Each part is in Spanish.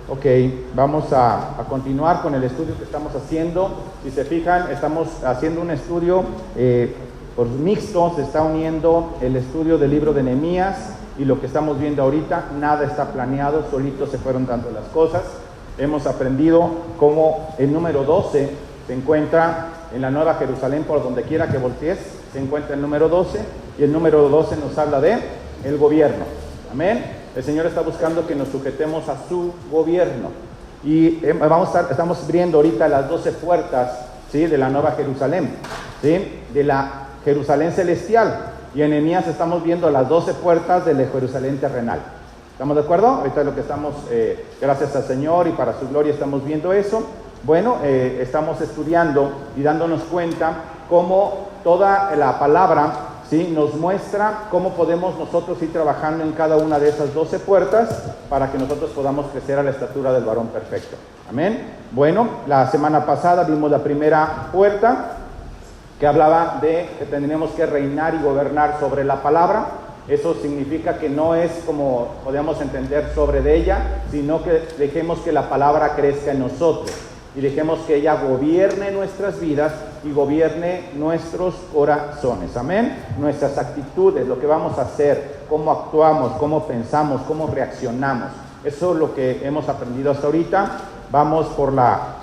Ok, vamos a continuar con el estudio que estamos haciendo. Si se fijan, estamos haciendo un estudio por mixto, se está uniendo el estudio del libro de Nehemías y lo que estamos viendo ahorita. Nada está planeado, solito se fueron dando las cosas. Hemos aprendido cómo el número 12 se encuentra en la Nueva Jerusalén, por donde quiera que voltees, se encuentra el número 12, y el número 12 nos habla de el gobierno. Amén. El Señor está buscando que nos sujetemos a su gobierno. Y estamos abriendo ahorita las 12 puertas, ¿sí?, de la Nueva Jerusalén, ¿sí?, de la Jerusalén celestial. Y en Nehemías estamos viendo las 12 puertas de la Jerusalén terrenal. ¿Estamos de acuerdo? Ahorita es lo que estamos, gracias al Señor y para su gloria estamos viendo eso. Bueno, estamos estudiando y dándonos cuenta cómo toda la palabra, ¿sí?, nos muestra cómo podemos nosotros ir trabajando en cada una de esas 12 puertas para que nosotros podamos crecer a la estatura del varón perfecto. Amén. Bueno, la semana pasada vimos la primera puerta que hablaba de que tendríamos que reinar y gobernar sobre la palabra. Eso significa que no es como podemos entender sobre de ella, sino que dejemos que la palabra crezca en nosotros y dejemos que ella gobierne nuestras vidas y gobierne nuestros corazones. Amén. Nuestras actitudes, lo que vamos a hacer, cómo actuamos, cómo pensamos, cómo reaccionamos. Eso es lo que hemos aprendido hasta ahorita. Vamos por la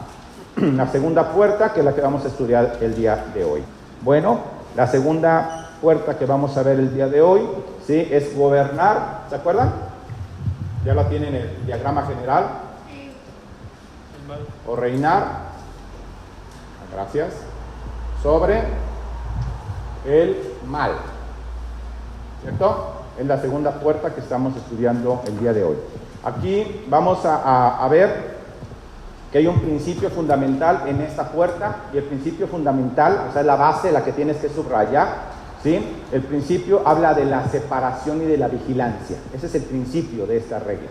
segunda puerta, que es la que vamos a estudiar el día de hoy. Bueno, la segunda puerta que vamos a ver el día de hoy, ¿sí?, es gobernar. ¿Se acuerdan? Ya la tienen en el diagrama general. O reinar, gracias, sobre el mal, ¿cierto? Es la segunda puerta que estamos estudiando el día de hoy. Aquí vamos a ver que hay un principio fundamental en esta puerta, y el principio fundamental, o sea, la base, la que tienes que subrayar, ¿sí? El principio habla de la separación y de la vigilancia. Ese es el principio de esta regla,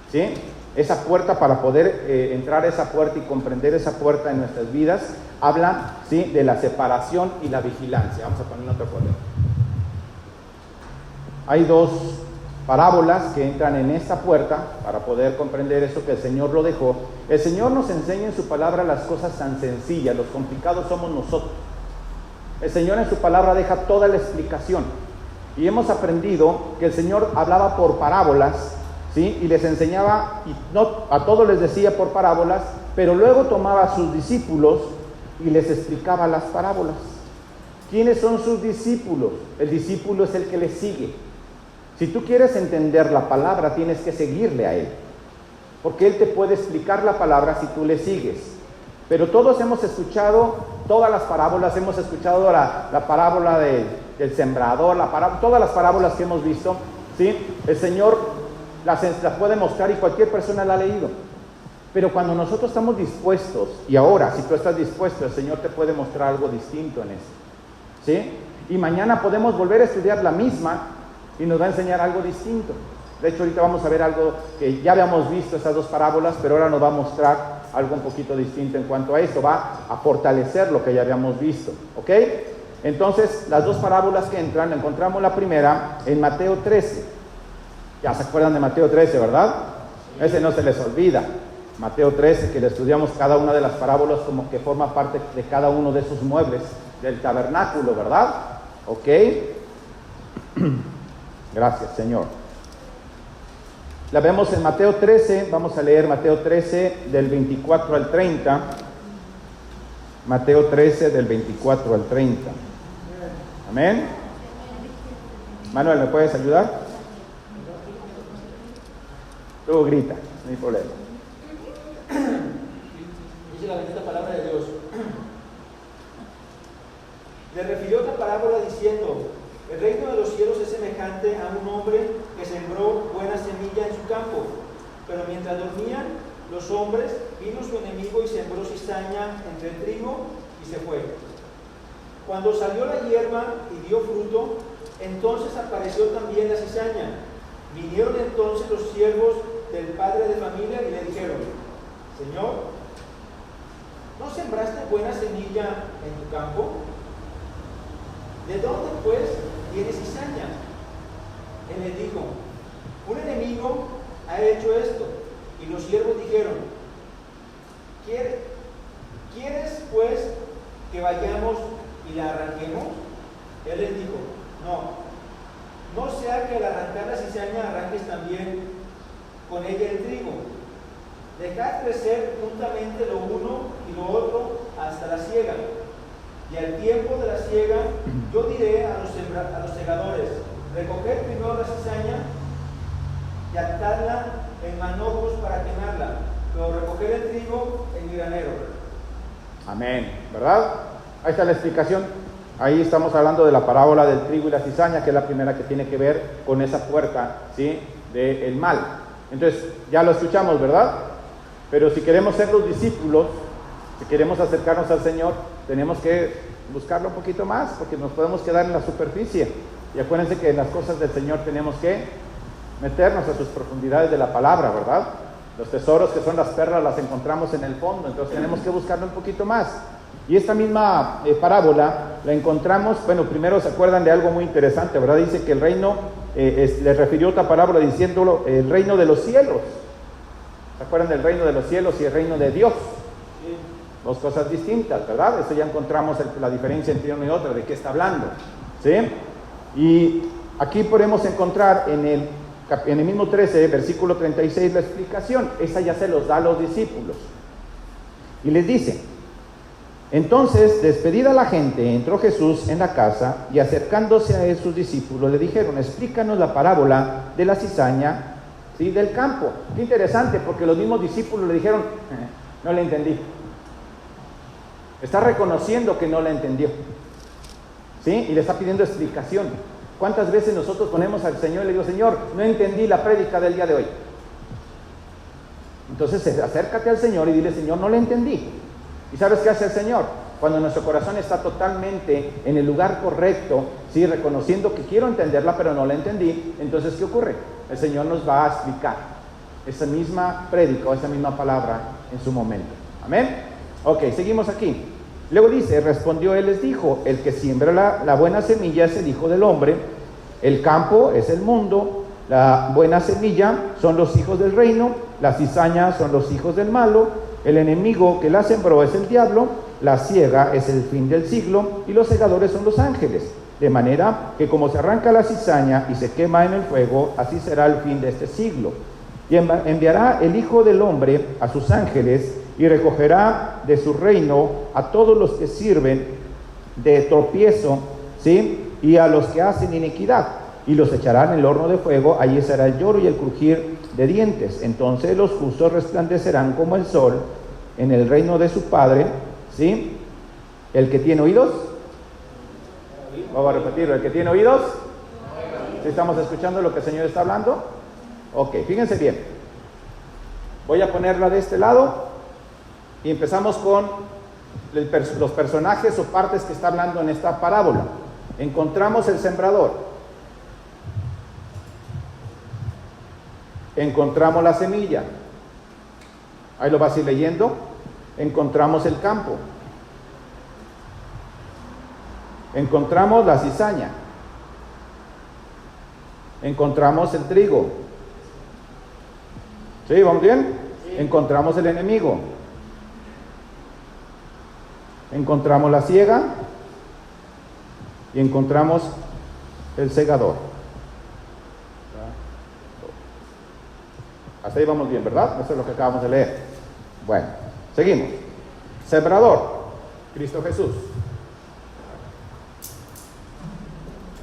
¿sí? Esa puerta, para poder entrar a esa puerta y comprender esa puerta en nuestras vidas, habla, ¿sí?, de la separación y la vigilancia. Vamos a poner otro color. Hay dos parábolas que entran en esta puerta para poder comprender eso, que el Señor lo dejó. El Señor nos enseña en su palabra las cosas tan sencillas, los complicados somos nosotros. El Señor en su palabra deja toda la explicación. Y hemos aprendido que el Señor hablaba por parábolas, ¿sí?, y les enseñaba, y no a todos les decía por parábolas, pero luego tomaba a sus discípulos y les explicaba las parábolas. ¿Quiénes son sus discípulos? El discípulo es el que le sigue. Si tú quieres entender la palabra, tienes que seguirle a él, porque él te puede explicar la palabra si tú le sigues. Pero todos hemos escuchado todas las parábolas, hemos escuchado la parábola del sembrador, todas las parábolas que hemos visto, ¿sí? El Señor las puede mostrar y cualquier persona la ha leído. Pero cuando nosotros estamos dispuestos, y ahora, si tú estás dispuesto, el Señor te puede mostrar algo distinto en eso, ¿sí? Y mañana podemos volver a estudiar la misma y nos va a enseñar algo distinto. De hecho, ahorita vamos a ver algo que ya habíamos visto, esas dos parábolas, pero ahora nos va a mostrar algo un poquito distinto en cuanto a eso. Va a fortalecer lo que ya habíamos visto, ¿ok? Entonces, las dos parábolas que entran, encontramos la primera en Mateo 13. Ya se acuerdan de Mateo 13, ¿verdad? Ese no se les olvida. Mateo 13, que le estudiamos cada una de las parábolas como que forma parte de cada uno de esos muebles del tabernáculo, ¿verdad? ¿Ok? Gracias, Señor. La vemos en Mateo 13, vamos a leer Mateo 13 del 24 al 30. Mateo 13 del 24 al 30. Amén. Manuel, ¿me puedes ayudar? Luego grita, no hay problema. Dice la bendita palabra de Dios. Le refirió otra parábola diciendo: el reino de los cielos es semejante a un hombre que sembró buena semilla en su campo, pero mientras dormían los hombres, vino su enemigo y sembró cizaña entre el trigo y se fue. Cuando salió la hierba y dio fruto, entonces apareció también la cizaña. Vinieron entonces los siervos del padre de familia y le dijeron: Señor, ¿no sembraste buena semilla en tu campo? ¿De dónde pues tiene cizaña? Él les dijo: un enemigo ha hecho esto. Y los siervos dijeron: ¿Quieres pues que vayamos y la arranquemos? Él les dijo: no sea que al arrancar la cizaña arranques también con ella el trigo. Dejad crecer juntamente lo uno y lo otro hasta la siega. Y al tiempo de la siega yo diré a los segadores: recoged primero la cizaña y atadla en manojos para quemarla, pero recoger el trigo en mi granero. Amén, ¿verdad? Ahí está la explicación. Ahí estamos hablando de la parábola del trigo y la cizaña, que es la primera que tiene que ver con esa puerta, ¿sí?, del mal. Entonces, ya lo escuchamos, ¿verdad? Pero si queremos ser los discípulos, si queremos acercarnos al Señor, tenemos que buscarlo un poquito más, porque nos podemos quedar en la superficie. Y acuérdense que en las cosas del Señor tenemos que meternos a sus profundidades de la palabra, ¿verdad? Los tesoros que son las perlas las encontramos en el fondo, entonces tenemos que buscarlo un poquito más. Y esta misma parábola la encontramos, bueno, primero se acuerdan de algo muy interesante, ¿verdad? Dice que el reino, le refirió otra parábola diciéndolo, el reino de los cielos. ¿Se acuerdan del reino de los cielos y el reino de Dios? Dos cosas distintas, ¿verdad? Eso ya encontramos la diferencia entre uno y otro, de qué está hablando, ¿sí? Y aquí podemos encontrar en el mismo 13, versículo 36, la explicación. Esa ya se los da a los discípulos. Y les dice: entonces, despedida la gente, entró Jesús en la casa, y acercándose a él sus discípulos le dijeron: explícanos la parábola de la cizaña, ¿sí?, del campo. Qué interesante, porque los mismos discípulos le dijeron: no le entendí. Está reconociendo que no la entendió, ¿sí? Y le está pidiendo explicación. ¿Cuántas veces nosotros ponemos al Señor y le digo: Señor, no entendí la prédica del día de hoy? Entonces acércate al Señor y dile: Señor, no la entendí. ¿Y sabes qué hace el Señor? Cuando nuestro corazón está totalmente en el lugar correcto, ¿sí?, reconociendo que quiero entenderla pero no la entendí, entonces ¿qué ocurre? El Señor nos va a explicar esa misma prédica o esa misma palabra en su momento. ¿Amén? Ok, seguimos aquí. Luego dice: respondió él, les dijo: el que siembra la buena semilla es el Hijo del Hombre, el campo es el mundo, la buena semilla son los hijos del reino, las cizañas son los hijos del malo, el enemigo que la sembró es el diablo, la siega es el fin del siglo, y los segadores son los ángeles. De manera que como se arranca la cizaña y se quema en el fuego, así será el fin de este siglo. Y enviará el Hijo del Hombre a sus ángeles, y recogerá de su reino a todos los que sirven de tropiezo, ¿sí?, y a los que hacen iniquidad, y los echarán en el horno de fuego. Allí será el lloro y el crujir de dientes. Entonces los justos resplandecerán como el sol en el reino de su Padre, ¿sí? El que tiene oídos, vamos a repetirlo: el que tiene oídos, ¿sí estamos escuchando lo que el Señor está hablando? Ok, fíjense bien. Voy a ponerla de este lado y empezamos con los personajes o partes que está hablando en esta parábola. Encontramos el sembrador, encontramos la semilla, ahí lo vas a ir leyendo. Encontramos el campo, encontramos la cizaña, encontramos el trigo. ¿Sí? ¿Vamos bien? Sí. Encontramos el enemigo, encontramos la siega y encontramos el segador. Hasta ahí vamos bien, ¿verdad? Eso es lo que acabamos de leer. Bueno, seguimos. Sembrador, Cristo Jesús.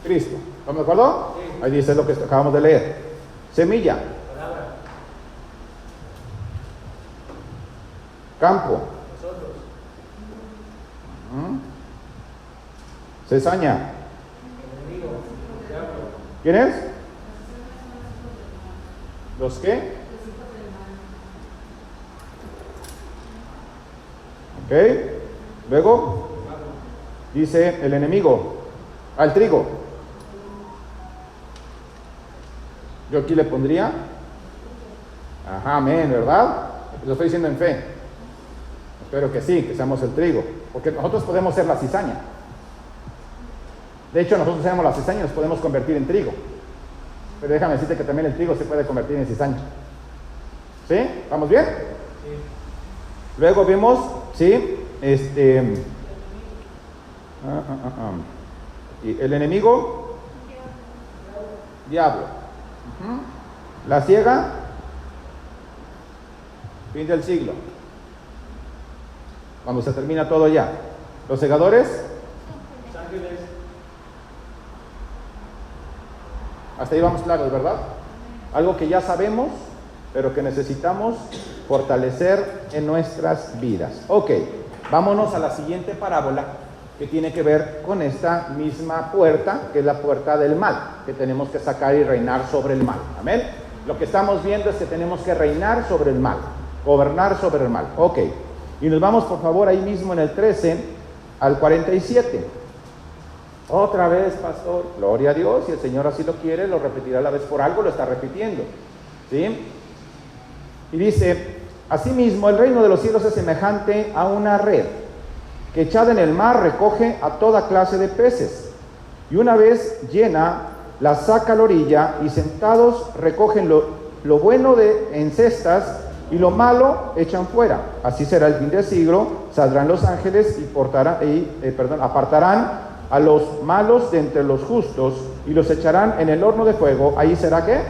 Cristo. ¿Estamos de acuerdo? Sí. Ahí dice lo que acabamos de leer. Semilla. Palabra. Campo. Nosotros. Cizaña. Enemigo. Diablo. ¿Quién es? ¿Los qué? Ok. Luego dice el enemigo. Al trigo. Yo aquí le pondría. Ajá, amén, ¿verdad? Lo estoy diciendo en fe. Espero que sí, que seamos el trigo. Porque nosotros podemos ser la cizaña. De hecho, nosotros seamos la cizaña y nos podemos convertir en trigo. Pero déjame decirte que también el trigo se puede convertir en cizaña. ¿Sí? ¿Vamos bien? Sí. Luego vemos, ¿sí? Y el enemigo, diablo. La ciega, fin del siglo. Cuando se termina todo ya. Los segadores, Los ángeles. hasta ahí vamos claros, ¿verdad? Algo que ya sabemos, pero que necesitamos fortalecer en nuestras vidas. Ok, vámonos a la siguiente parábola que tiene que ver con esta misma puerta, que es la puerta del mal, que tenemos que sacar y reinar sobre el mal. Amén. Lo que estamos viendo es que tenemos que reinar sobre el mal, gobernar sobre el mal. Ok, y nos vamos por favor ahí mismo en el 13 al 47. Otra vez, pastor, gloria a Dios, si el Señor así lo quiere, lo repetirá a la vez, por algo lo está repitiendo, ¿sí? Y dice, asimismo el reino de los cielos es semejante a una red, que echada en el mar recoge a toda clase de peces, y una vez llena, la saca a la orilla, y sentados recogen lo bueno en cestas, y lo malo echan fuera. Así será el fin del siglo, saldrán los ángeles y apartarán a los malos de entre los justos y los echarán en el horno de fuego. Ahí será ¿qué?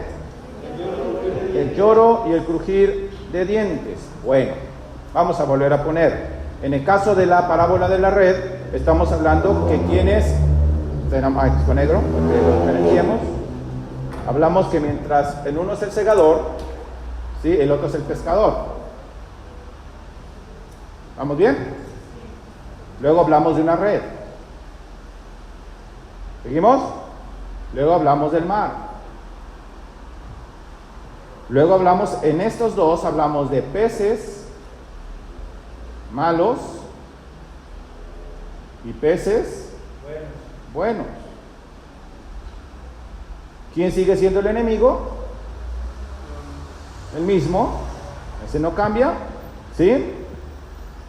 El lloro y el crujir de dientes. Bueno, vamos a volver a poner. En el caso de la parábola de la red, estamos hablando que quienes, con negro, porque lo diferenciemos, hablamos que mientras el uno es el segador, ¿sí? El otro es el pescador. ¿Vamos bien? Luego hablamos de una red. ¿Seguimos? Luego hablamos del mar. Luego hablamos, en estos dos hablamos de peces malos y peces buenos. ¿Quién sigue siendo el enemigo? El mismo. Ese no cambia, ¿sí?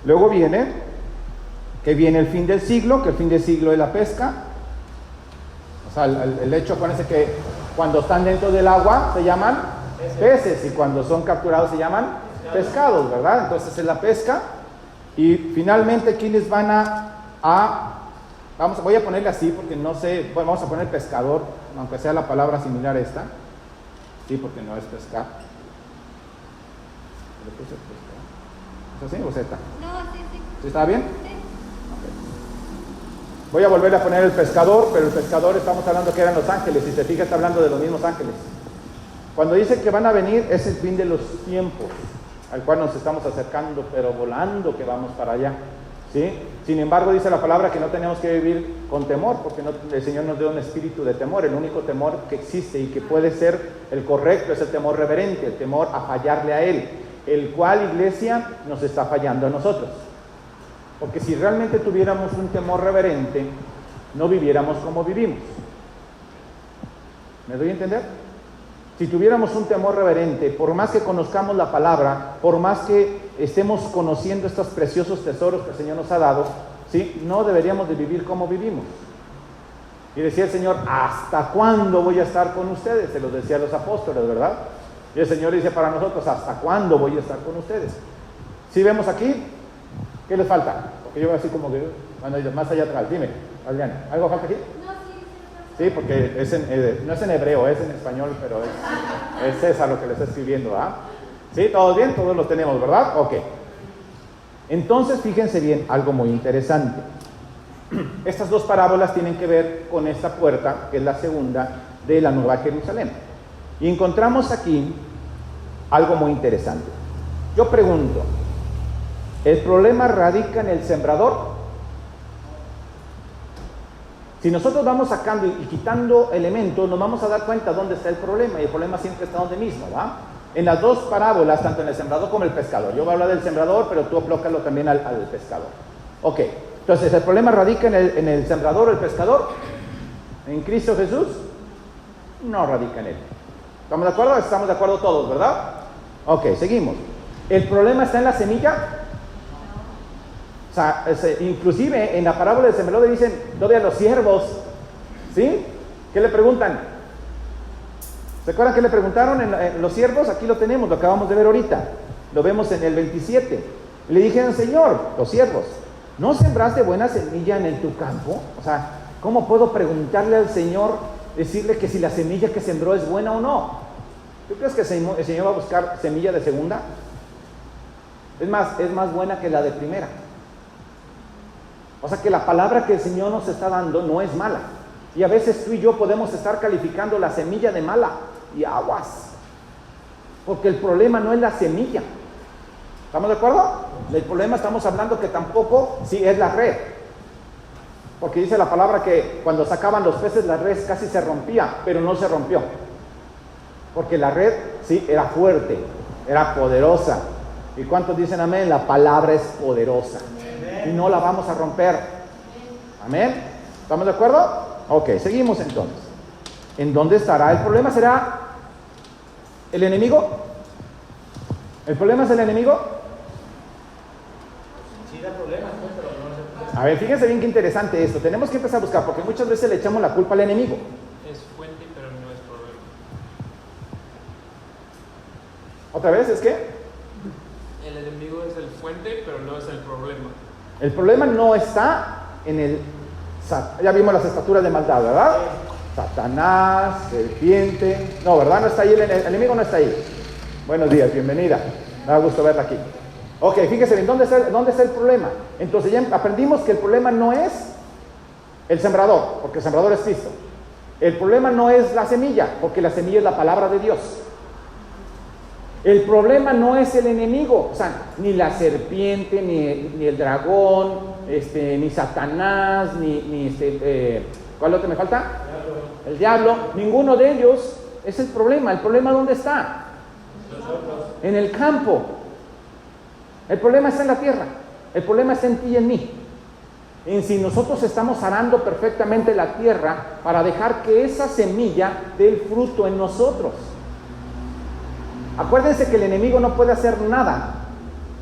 Luego viene el fin del siglo, que el fin del siglo es la pesca. O sea, el hecho, acuérdense que cuando están dentro del agua se llaman peces y cuando son capturados se llaman pescados, ¿verdad? Entonces es la pesca. Y finalmente, ¿quiénes van voy a ponerle así porque no sé, bueno, vamos a poner pescador, aunque sea la palabra similar a esta. Sí, porque no es pescar. ¿Le puse pescar? ¿Es así o Z? No, sí. ¿Sí está bien? Sí. Voy a volver a poner el pescador, pero el pescador estamos hablando que eran los ángeles, si se fija está hablando de los mismos ángeles. Cuando dice que van a venir es el fin de los tiempos, al cual nos estamos acercando, pero volando que vamos para allá, ¿sí? Sin embargo dice la palabra que no tenemos que vivir con temor, porque el Señor nos dio un espíritu de temor. El único temor que existe y que puede ser el correcto es el temor reverente, el temor a fallarle a Él, el cual, iglesia, nos está fallando a nosotros. Porque si realmente tuviéramos un temor reverente, no viviéramos como vivimos. ¿Me doy a entender? Si tuviéramos un temor reverente, por más que conozcamos la palabra, por más que estemos conociendo estos preciosos tesoros que el Señor nos ha dado, ¿sí? No deberíamos de vivir como vivimos. Y decía el Señor, ¿hasta cuándo voy a estar con ustedes? Se los decía a los apóstoles, ¿verdad? Y el Señor dice para nosotros, ¿hasta cuándo voy a estar con ustedes? Si vemos aquí, ¿qué les falta? Porque yo veo así como que, bueno, más allá atrás. Dime, Adriana, ¿algo falta aquí? No, sí. Sí, porque no es en hebreo, es en español, pero es César lo que le está escribiendo, ¿ah? ¿Sí? ¿Todos bien? Todos los tenemos, ¿verdad? Ok. Entonces, fíjense bien, algo muy interesante. Estas dos parábolas tienen que ver con esta puerta, que es la segunda de la Nueva Jerusalén. Y encontramos aquí algo muy interesante. Yo pregunto, ¿el problema radica en el sembrador? Si nosotros vamos sacando y quitando elementos, nos vamos a dar cuenta dónde está el problema, y el problema siempre está donde mismo, ¿va? En las dos parábolas, tanto en el sembrador como el pescador. Yo voy a hablar del sembrador, pero tú aplócalo también al pescador. Ok, entonces, ¿el problema radica en el sembrador o el pescador? ¿En Cristo Jesús? No radica en él. ¿Estamos de acuerdo? Estamos de acuerdo todos, ¿verdad? Ok, seguimos. ¿El problema está en la semilla? O sea, inclusive en la parábola del sembrador le dicen todavía los siervos, ¿sí? ¿Qué le preguntan? ¿Se acuerdan que le preguntaron en los siervos? Aquí lo tenemos, lo acabamos de ver ahorita. Lo vemos en el 27. Le dijeron, Señor, los siervos, ¿no sembraste buena semilla en tu campo? O sea, ¿cómo puedo preguntarle al Señor, decirle que si la semilla que sembró es buena o no? ¿Tú crees que el Señor va a buscar semilla de segunda? Es más buena que la de primera. O sea que la palabra que el Señor nos está dando no es mala. Y a veces tú y yo podemos estar calificando la semilla de mala. Y aguas. Porque el problema no es la semilla. ¿Estamos de acuerdo? El problema estamos hablando que tampoco sí es la red. Porque dice la palabra que cuando sacaban los peces la red casi se rompía, pero no se rompió. Porque la red sí era fuerte, era poderosa. ¿Y cuántos dicen amén? La palabra es poderosa. Y no la vamos a romper. Amén. ¿Estamos de acuerdo? Ok, seguimos entonces. ¿En dónde estará? ¿El problema será el enemigo? ¿El problema es el enemigo? Sí, da problemas, pues, pero no es el problema. A ver, fíjense bien qué interesante esto. Tenemos que empezar a buscar, porque muchas veces le echamos la culpa al enemigo. Es fuente, pero no es problema. ¿Otra vez? ¿Es qué? El enemigo es el fuente, pero no es el problema. El problema no está en el... Ya vimos las estaturas de maldad, ¿verdad? Satanás, serpiente... No, ¿verdad? No está ahí, el enemigo no está ahí. Buenos días, bienvenida. Me da gusto verla aquí. Ok, fíjense bien, ¿dónde está el problema? Entonces ya aprendimos que el problema no es el sembrador, porque el sembrador es Cristo. El problema no es la semilla, porque la semilla es la palabra de Dios. El problema no es el enemigo, o sea, ni la serpiente, ni el dragón, ni Satanás, ¿cuál otro me falta? El diablo. Ninguno de ellos es el problema. ¿El problema dónde está? En el campo. El problema está en la tierra. El problema está en ti y en mí. En si nosotros estamos arando perfectamente la tierra para dejar que esa semilla dé el fruto en nosotros. Acuérdense que el enemigo no puede hacer nada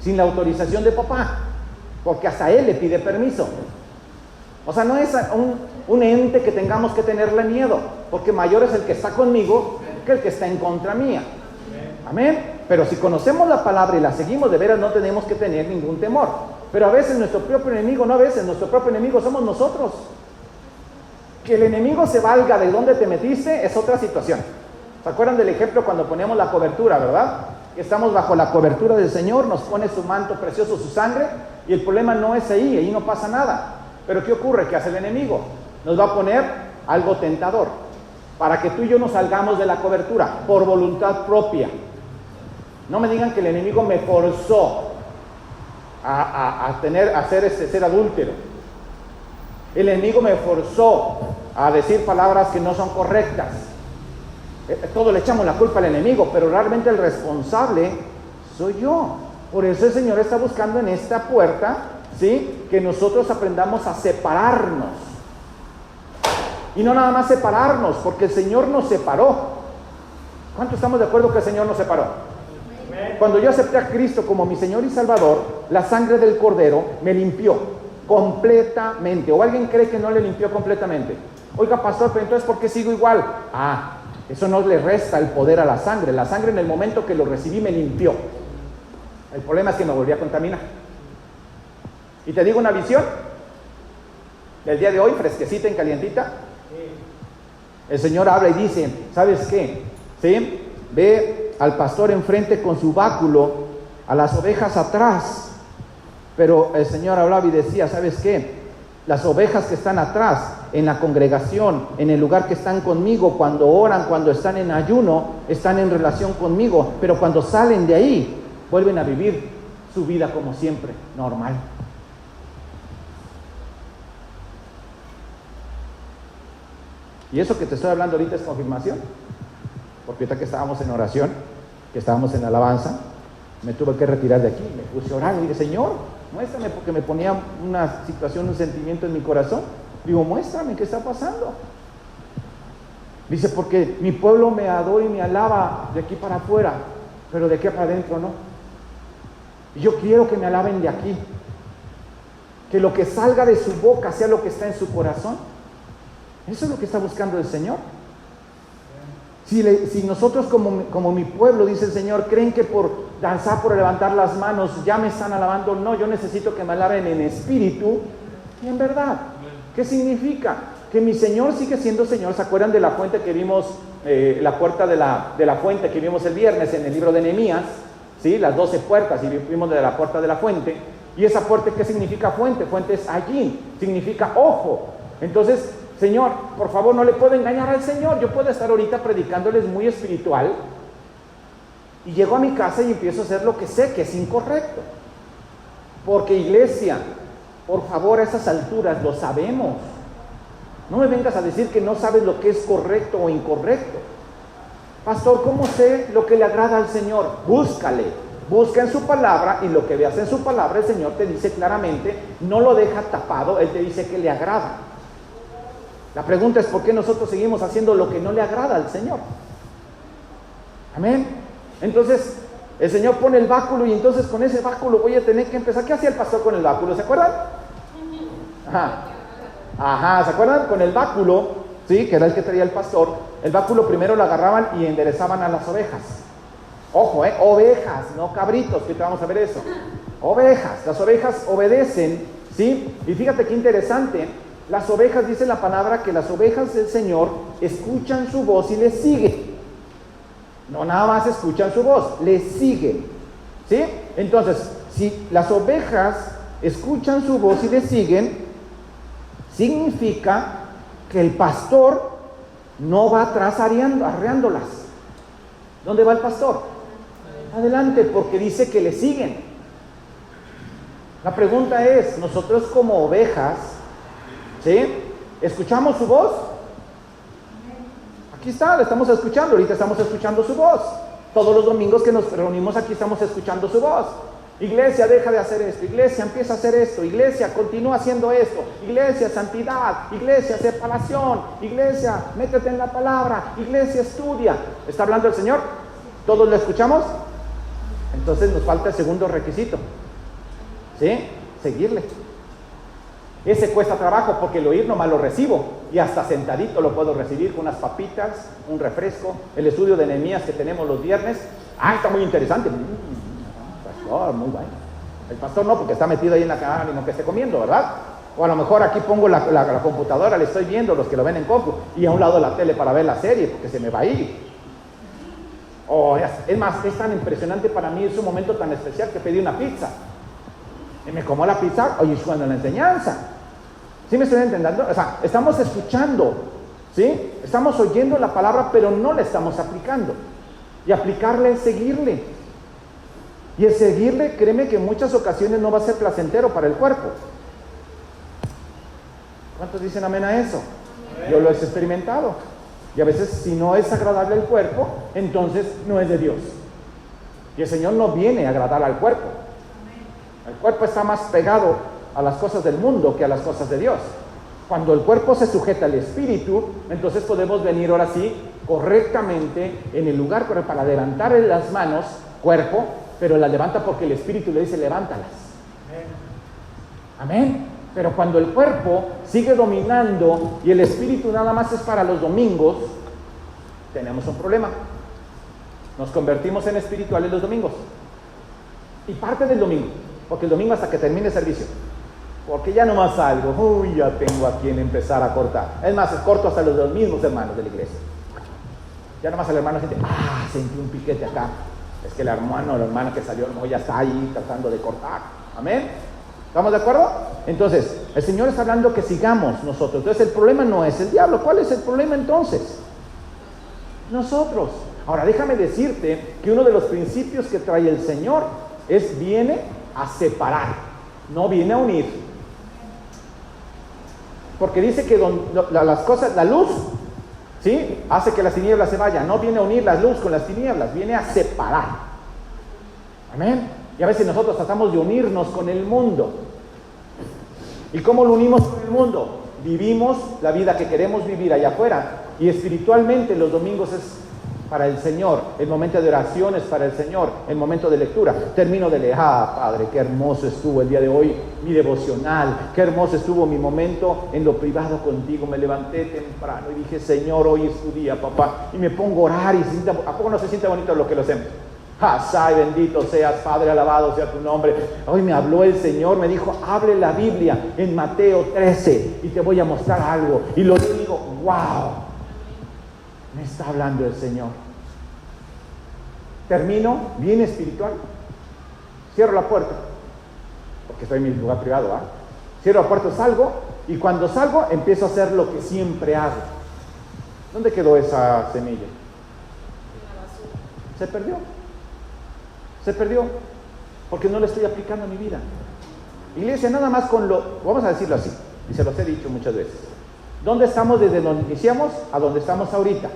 sin la autorización de papá, porque hasta él le pide permiso. O sea, no es un ente que tengamos que tenerle miedo, porque mayor es el que está conmigo que el que está en contra mía. Amén. Pero si conocemos la palabra y la seguimos, de veras no tenemos que tener ningún temor. Pero a veces nuestro propio enemigo, no a veces, nuestro propio enemigo somos nosotros. Que el enemigo se valga de dónde te metiste es otra situación. ¿Se acuerdan del ejemplo cuando poníamos la cobertura, verdad? Estamos bajo la cobertura del Señor, nos pone su manto precioso, su sangre, y el problema no es ahí no pasa nada. Pero ¿qué ocurre? ¿Qué hace el enemigo? Nos va a poner algo tentador, para que tú y yo nos salgamos de la cobertura, por voluntad propia. No me digan que el enemigo me forzó a ser adúltero. El enemigo me forzó a decir palabras que no son correctas. Todo le echamos la culpa al enemigo, pero realmente el responsable soy yo. Por eso el Señor está buscando en esta puerta, ¿sí?, que nosotros aprendamos a separarnos. Y no nada más separarnos, porque el Señor nos separó. ¿Cuántos estamos de acuerdo que el Señor nos separó? Cuando yo acepté a Cristo como mi Señor y Salvador, la sangre del Cordero me limpió completamente. ¿O alguien cree que no le limpió completamente? Oiga, pastor, pero entonces ¿por qué sigo igual? Eso no le resta el poder a la sangre. La sangre en el momento que lo recibí me limpió. El problema es que me volví a contaminar. Y te digo una visión del día de hoy, fresquecita y calientita. El Señor habla y dice, ¿sabes qué? ¿Sí? Ve al pastor enfrente con su báculo, a las ovejas atrás. Pero el Señor hablaba y decía, ¿sabes qué? Las ovejas que están atrás, en la congregación, en el lugar que están conmigo, cuando oran, cuando están en ayuno, están en relación conmigo, pero cuando salen de ahí, vuelven a vivir su vida como siempre, normal. Y eso que te estoy hablando ahorita es confirmación, porque ahorita que estábamos en oración, que estábamos en alabanza, me tuve que retirar de aquí, me puse a orar y dije, Señor, muéstrame, porque me ponía una situación, un sentimiento en mi corazón. Digo, muéstrame qué está pasando. Dice, porque mi pueblo me adora y me alaba de aquí para afuera, pero de aquí para adentro no. Y yo quiero que me alaben de aquí, que lo que salga de su boca sea lo que está en su corazón. Eso es lo que está buscando el Señor. Si nosotros como mi pueblo, dice el Señor, creen que por danzar, por levantar las manos, ya me están alabando, no, yo necesito que me alaben en espíritu y en verdad. ¿Qué significa? Que mi Señor sigue siendo Señor. ¿Se acuerdan de la fuente que vimos, la puerta de la fuente que vimos el viernes en el libro de Nehemías? ¿Sí? Las 12 puertas, y vimos de la puerta de la fuente. ¿Y esa puerta qué significa fuente? Fuente es allí, significa ojo. Entonces, Señor, por favor, no le puedo engañar al Señor. Yo puedo estar ahorita predicándoles muy espiritual y llego a mi casa y empiezo a hacer lo que sé que es incorrecto. Porque, iglesia, por favor, a esas alturas lo sabemos. No me vengas a decir que no sabes lo que es correcto o incorrecto. Pastor, ¿cómo sé lo que le agrada al Señor? Búscale, busca en su palabra, y lo que veas en su palabra el Señor te dice claramente, no lo deja tapado, Él te dice que le agrada. La pregunta es, ¿por qué nosotros seguimos haciendo lo que no le agrada al Señor? Amén. Entonces, el Señor pone el báculo, y entonces con ese báculo voy a tener que empezar. ¿Qué hacía el pastor con el báculo? ¿Se acuerdan? Ajá, ¿se acuerdan? Con el báculo, sí, que era el que traía el pastor, el báculo primero lo agarraban y enderezaban a las ovejas. Ojo, ovejas, no cabritos, que vamos a ver eso. Ovejas, las ovejas obedecen, ¿sí? Y fíjate qué interesante, las ovejas, dice la palabra, que las ovejas del Señor escuchan su voz y le siguen. No nada más escuchan su voz, le siguen, ¿sí? Entonces, si las ovejas escuchan su voz y le siguen, significa que el pastor no va atrás arreándolas. ¿Dónde va el pastor? Adelante, porque dice que le siguen. La pregunta es, nosotros como ovejas, ¿sí? ¿Escuchamos su voz? Aquí está, la estamos escuchando, ahorita estamos escuchando su voz. Todos los domingos que nos reunimos aquí estamos escuchando su voz. Iglesia, deja de hacer esto. Iglesia, empieza a hacer esto. Iglesia, continúa haciendo esto. Iglesia, santidad. Iglesia, separación. Iglesia, métete en la palabra. Iglesia, estudia. ¿Está hablando el Señor? ¿Todos lo escuchamos? Entonces nos falta el segundo requisito, ¿sí? Seguirle. Ese cuesta trabajo, porque el oír nomás lo recibo, y hasta sentadito lo puedo recibir con unas papitas, un refresco. El estudio de Nehemías que tenemos los viernes, está muy interesante. Pastor, muy bueno. El pastor no, porque está metido ahí en la cámara y no que esté comiendo, ¿verdad? O a lo mejor aquí pongo la computadora, le estoy viendo, los que lo ven en compu, y a un lado la tele para ver la serie, porque se me va a ir. Es más, es tan impresionante para mí, es un momento tan especial que pedí una pizza. Y me como la pizza, oye, cuando la enseñanza. ¿Sí me estoy entendiendo? O sea, estamos escuchando, ¿sí? Estamos oyendo la palabra, pero no la estamos aplicando. Y aplicarla es seguirle. Y el seguirle, créeme que en muchas ocasiones no va a ser placentero para el cuerpo. ¿Cuántos dicen amén a eso? Yo lo he experimentado. Y a veces, si no es agradable al cuerpo, entonces no es de Dios. Y el Señor no viene a agradar al cuerpo. El cuerpo está más pegado a las cosas del mundo que a las cosas de Dios. Cuando el cuerpo se sujeta al espíritu, entonces podemos venir ahora sí correctamente en el lugar correcto para levantar las manos, cuerpo, pero las levanta porque el espíritu le dice levántalas. Amén. Pero cuando el cuerpo sigue dominando y el espíritu nada más es para los domingos, tenemos un problema. Nos convertimos en espirituales los domingos. Y parte del domingo, porque el domingo hasta que termine el servicio. Porque ya nomás salgo, ya tengo a quien empezar a cortar. Es más, es corto hasta los mismos hermanos de la iglesia. Ya nomás el hermano siente, sentí un piquete acá. Es que el hermano o la hermana que salió, ya está ahí tratando de cortar. Amén. ¿Estamos de acuerdo? Entonces, el Señor está hablando que sigamos nosotros. Entonces, el problema no es el diablo. ¿Cuál es el problema entonces? Nosotros. Ahora, déjame decirte que uno de los principios que trae el Señor viene a separar, no viene a unir. Porque dice que las cosas, la luz, ¿sí? Hace que las tinieblas se vayan. No viene a unir la luz con las tinieblas, viene a separar. Amén. Y a veces nosotros tratamos de unirnos con el mundo. ¿Y cómo lo unimos con el mundo? Vivimos la vida que queremos vivir allá afuera. Y espiritualmente los domingos es para el Señor, el momento de oración es para el Señor, el momento de lectura. Termino de leer, Padre, qué hermoso estuvo el día de hoy mi devocional, qué hermoso estuvo mi momento en lo privado contigo. Me levanté temprano y dije, Señor, hoy es tu día, papá, y me pongo a orar y ¿a poco no se siente bonito lo que lo hacemos? Sai, bendito seas, Padre, alabado sea tu nombre. Hoy me habló el Señor, me dijo, hable la Biblia en Mateo 13 y te voy a mostrar algo. Y lo digo, wow, me está hablando el Señor. Termino bien espiritual, cierro la puerta, porque estoy en mi lugar privado, cierro la puerta, salgo, y cuando salgo empiezo a hacer lo que siempre hago. ¿Dónde quedó esa semilla? Se perdió, porque no la estoy aplicando a mi vida. Iglesia, nada más con vamos a decirlo así, y se los he dicho muchas veces. ¿Dónde estamos desde donde iniciamos a donde estamos ahorita?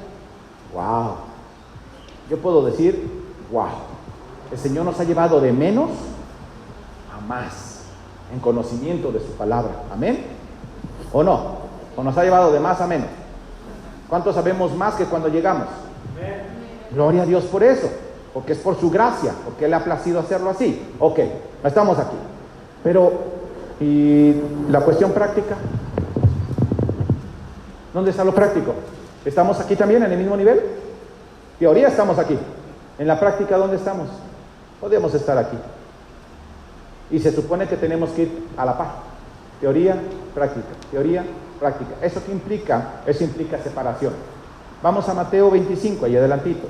¡Wow! Yo puedo decir, ¡wow! El Señor nos ha llevado de menos a más en conocimiento de su palabra. ¿Amén? ¿O no? ¿O nos ha llevado de más a menos? ¿Cuántos sabemos más que cuando llegamos? Amén. Gloria a Dios por eso, porque es por su gracia, porque Él le ha placido hacerlo así. Ok, estamos aquí. Pero, ¿y la cuestión práctica? ¿Dónde está lo práctico? ¿Estamos aquí también en el mismo nivel? Teoría, estamos aquí. En la práctica, ¿dónde estamos? Podemos estar aquí. Y se supone que tenemos que ir a la par. Teoría, práctica. Teoría, práctica. ¿Eso qué implica? Eso implica separación. Vamos a Mateo 25, ahí adelantito.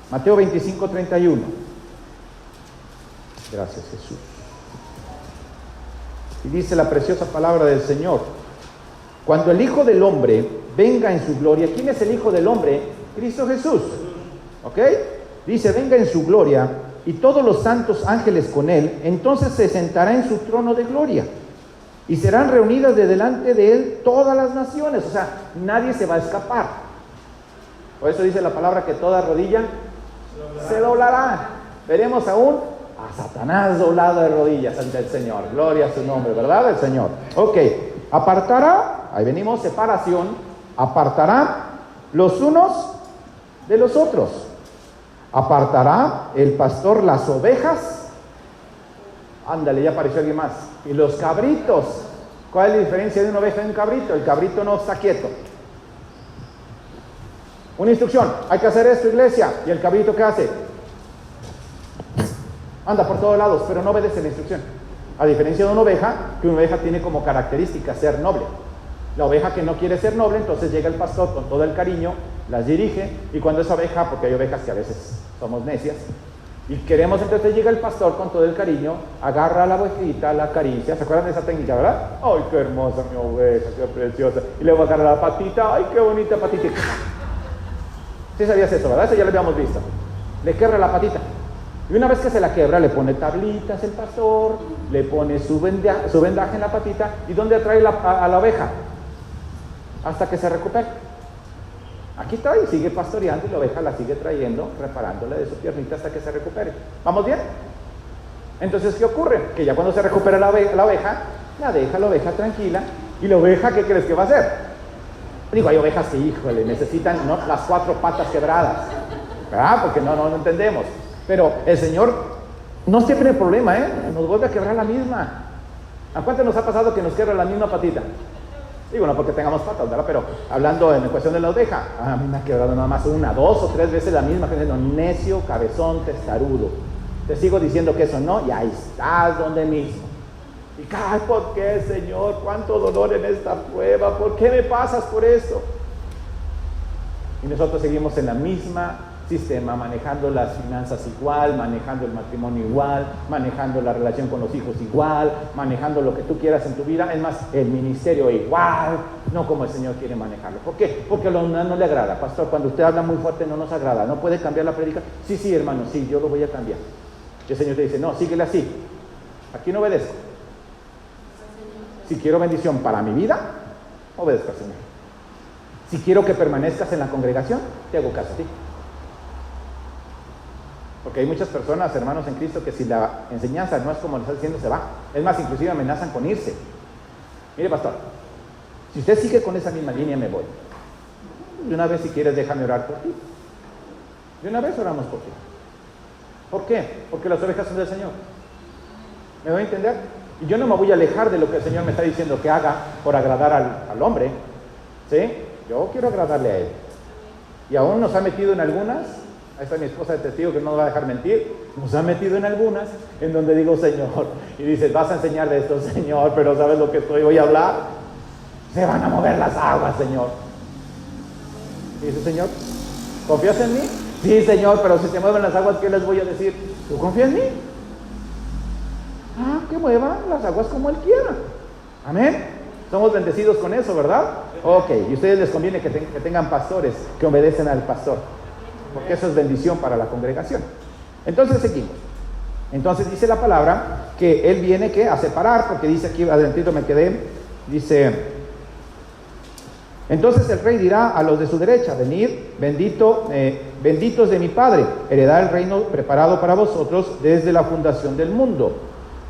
Mateo 25, 31. Gracias, Jesús. Y dice la preciosa palabra del Señor: cuando el Hijo del Hombre venga en su gloria. ¿Quién es el Hijo del Hombre? Cristo Jesús. ¿Ok? Dice, venga en su gloria y todos los santos ángeles con Él, entonces se sentará en su trono de gloria. Y serán reunidas de delante de Él todas las naciones. O sea, nadie se va a escapar. Por eso dice la palabra que toda rodilla se doblará. Veremos aún a Satanás doblado de rodillas ante el Señor. Gloria a su nombre, ¿verdad? El Señor. Ok. Apartará, ahí venimos, separación. Apartará los unos de los otros. Apartará el pastor las ovejas. Ándale, ya apareció alguien más. Y los cabritos. ¿Cuál es la diferencia de una oveja y un cabrito? El cabrito no está quieto. Una instrucción, hay que hacer esto, iglesia. ¿Y el cabrito qué hace? Anda por todos lados, pero no obedece la instrucción. A diferencia de una oveja, que una oveja tiene como característica ser noble. La oveja que no quiere ser noble, entonces llega el pastor con todo el cariño, las dirige, y cuando esa oveja, porque hay ovejas que a veces somos necias, y queremos, entonces llega el pastor con todo el cariño, agarra a la ovejita, la acaricia. ¿Se acuerdan de esa técnica, verdad? ¡Ay, qué hermosa mi oveja, qué preciosa! Y luego agarra la patita, ¡ay, qué bonita patita! ¿Sí sabías eso, verdad? Eso ya lo habíamos visto. Le quebra la patita. Y una vez que se la quebra, le pone tablitas el pastor, le pone su vendaje en la patita. ¿Y dónde atrae a la oveja? Hasta que se recupere. Aquí está y sigue pastoreando, y la oveja la sigue trayendo, reparándola de su piernita hasta que se recupere. ¿Vamos bien? Entonces, ¿qué ocurre? Que ya cuando se recupera la oveja, la deja la oveja tranquila. ¿Y la oveja qué crees que va a hacer? Digo, hay ovejas que, híjole, necesitan las 4 patas quebradas, ¿verdad? Porque no entendemos. Pero el Señor no siempre el problema, nos vuelve a quebrar la misma. ¿A cuánto nos ha pasado que nos quiebra la misma patita? Digo, no porque tengamos patas, ¿verdad? Pero hablando en cuestión de la oveja, a mí me ha quebrado nada más 1, 2 o 3 veces la misma, diciendo necio, cabezón, testarudo. Te sigo diciendo que eso no, y ahí estás donde mismo. Y ay, ¿por qué, Señor? ¿Cuánto dolor en esta prueba? ¿Por qué me pasas por esto? Y nosotros seguimos en la misma sistema, manejando las finanzas igual, manejando el matrimonio igual, manejando la relación con los hijos igual, manejando lo que tú quieras en tu vida. Es más, el ministerio igual, no como el Señor quiere manejarlo. ¿Por qué? Porque no le agrada. Pastor, cuando usted habla muy fuerte no nos agrada. ¿No puede cambiar la prédica? Sí, hermano, sí, yo lo voy a cambiar. Y el Señor te dice, no, síguele así. Aquí no obedezco. Si quiero bendición para mi vida, obedezco al Señor. Si quiero que permanezcas en la congregación, te hago caso a ti. Porque hay muchas personas, hermanos en Cristo, que si la enseñanza no es como le está diciendo, se va. Es más, inclusive amenazan con irse. Mire, pastor, si usted sigue con esa misma línea, me voy. De una vez, si quieres, déjame orar por ti. De una vez oramos por ti. ¿Por qué? Porque las ovejas son del Señor. ¿Me voy a entender? Y yo no me voy a alejar de lo que el Señor me está diciendo que haga por agradar al hombre. ¿Sí? Yo quiero agradarle a Él. Y aún nos ha metido en algunas, ahí está mi esposa de testigo que no nos va a dejar mentir, nos ha metido en algunas en donde digo Señor, y dices, vas a enseñar de esto, Señor, pero ¿sabes lo que voy a hablar? Se van a mover las aguas, Señor. Y dice, Señor, ¿confías en mí? Sí, Señor, pero si se mueven las aguas, ¿qué les voy a decir? ¿Tú confías en mí? Ah, que muevan las aguas como Él quiera. Amén. Somos bendecidos con eso, ¿verdad? Ok, y a ustedes les conviene que tengan pastores que obedecen al pastor, porque eso es bendición para la congregación. Entonces seguimos. Entonces dice la palabra que Él viene ¿qué? A separar, porque dice aquí, adelantito me quedé, dice, entonces el rey dirá a los de su derecha, venid, benditos de mi Padre, heredad el reino preparado para vosotros desde la fundación del mundo.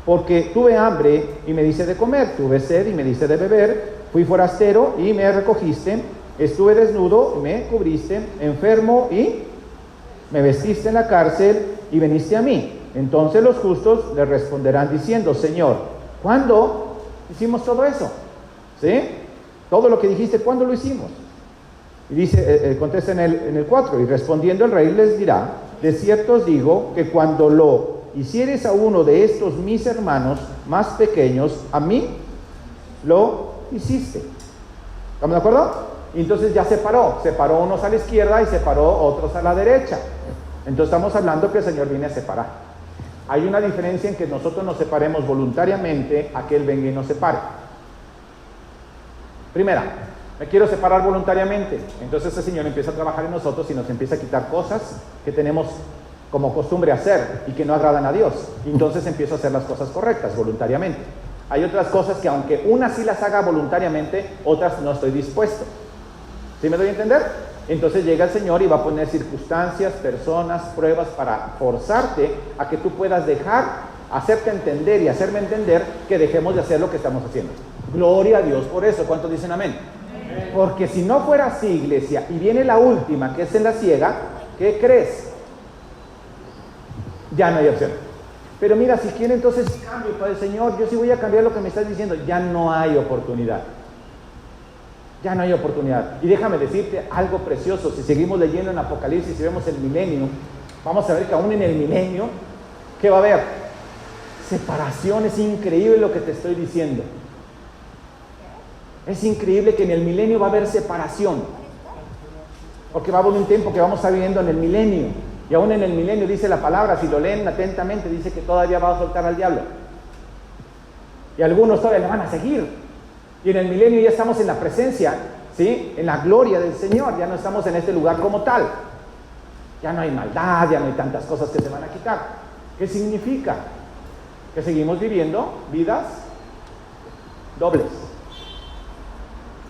Porque tuve hambre y me diste de comer, tuve sed y me diste de beber, fui forastero y me recogiste, estuve desnudo y me cubriste, enfermo y me vestiste en la cárcel y viniste a mí. Entonces los justos le responderán diciendo, Señor, ¿cuándo hicimos todo eso? ¿Sí? Todo lo que dijiste, ¿cuándo lo hicimos? Y dice, contesta en el 4, y respondiendo el rey les dirá, de cierto os digo que cuando lo hicieres a uno de estos mis hermanos más pequeños, a mí lo hiciste. ¿Estamos de acuerdo? Y entonces ya separó unos a la izquierda y separó otros a la derecha. Entonces estamos hablando que el Señor viene a separar. Hay una diferencia en que nosotros nos separemos voluntariamente a que Él venga y nos separe. Primera, me quiero separar voluntariamente. Entonces el Señor empieza a trabajar en nosotros y nos empieza a quitar cosas que tenemos como costumbre hacer y que no agradan a Dios. Y entonces empiezo a hacer las cosas correctas voluntariamente. Hay otras cosas que aunque unas sí las haga voluntariamente, otras no estoy dispuesto. ¿Sí me doy a entender? Entonces llega el Señor y va a poner circunstancias, personas, pruebas para forzarte a que tú puedas hacerte entender y hacerme entender que dejemos de hacer lo que estamos haciendo. Gloria a Dios por eso. ¿Cuántos dicen amén? Porque si no fuera así, iglesia, y viene la última, que es en la ciega, ¿qué crees? Ya no hay opción. Pero mira, si quiere entonces cambio para el Señor, yo sí voy a cambiar lo que me estás diciendo. Ya no hay oportunidad. Ya no hay oportunidad. Y déjame decirte algo precioso. Si seguimos leyendo en Apocalipsis y vemos el milenio, vamos a ver que aún en el milenio, ¿qué va a haber? Separación. Es increíble lo que te estoy diciendo. Es increíble que en el milenio va a haber separación. Porque va a haber un tiempo que vamos a estar viviendo en el milenio. Y aún en el milenio dice la palabra, si lo leen atentamente, dice que todavía va a soltar al diablo. Y algunos todavía le van a seguir. Y en el milenio ya estamos en la presencia, ¿sí? En la gloria del Señor. Ya no estamos en este lugar como tal. Ya no hay maldad, ya no hay tantas cosas que se van a quitar. ¿Qué significa? Que seguimos viviendo vidas dobles.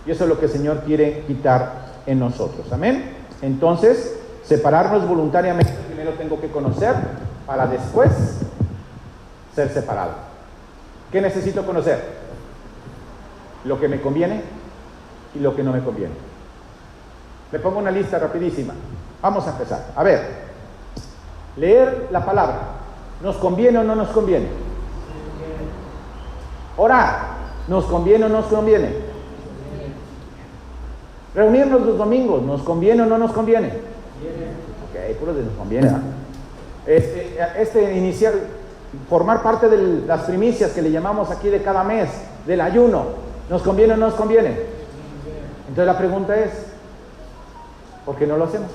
Y eso es lo que el Señor quiere quitar en nosotros. Amén. Entonces, separarnos voluntariamente, primero tengo que conocer para después ser separado. ¿Qué necesito conocer? Lo que me conviene y lo que no me conviene. Le pongo una lista rapidísima. Vamos a empezar. A ver, leer la palabra. ¿Nos conviene o no nos conviene? Orar. ¿Nos conviene o no nos conviene? Reunirnos los domingos. ¿Nos conviene o no nos conviene? Ok, puro nos conviene, ¿no? Iniciar, formar parte de las primicias que le llamamos aquí de cada mes, del ayuno, ¿nos conviene o no nos conviene? Entonces la pregunta es, ¿por qué no lo hacemos?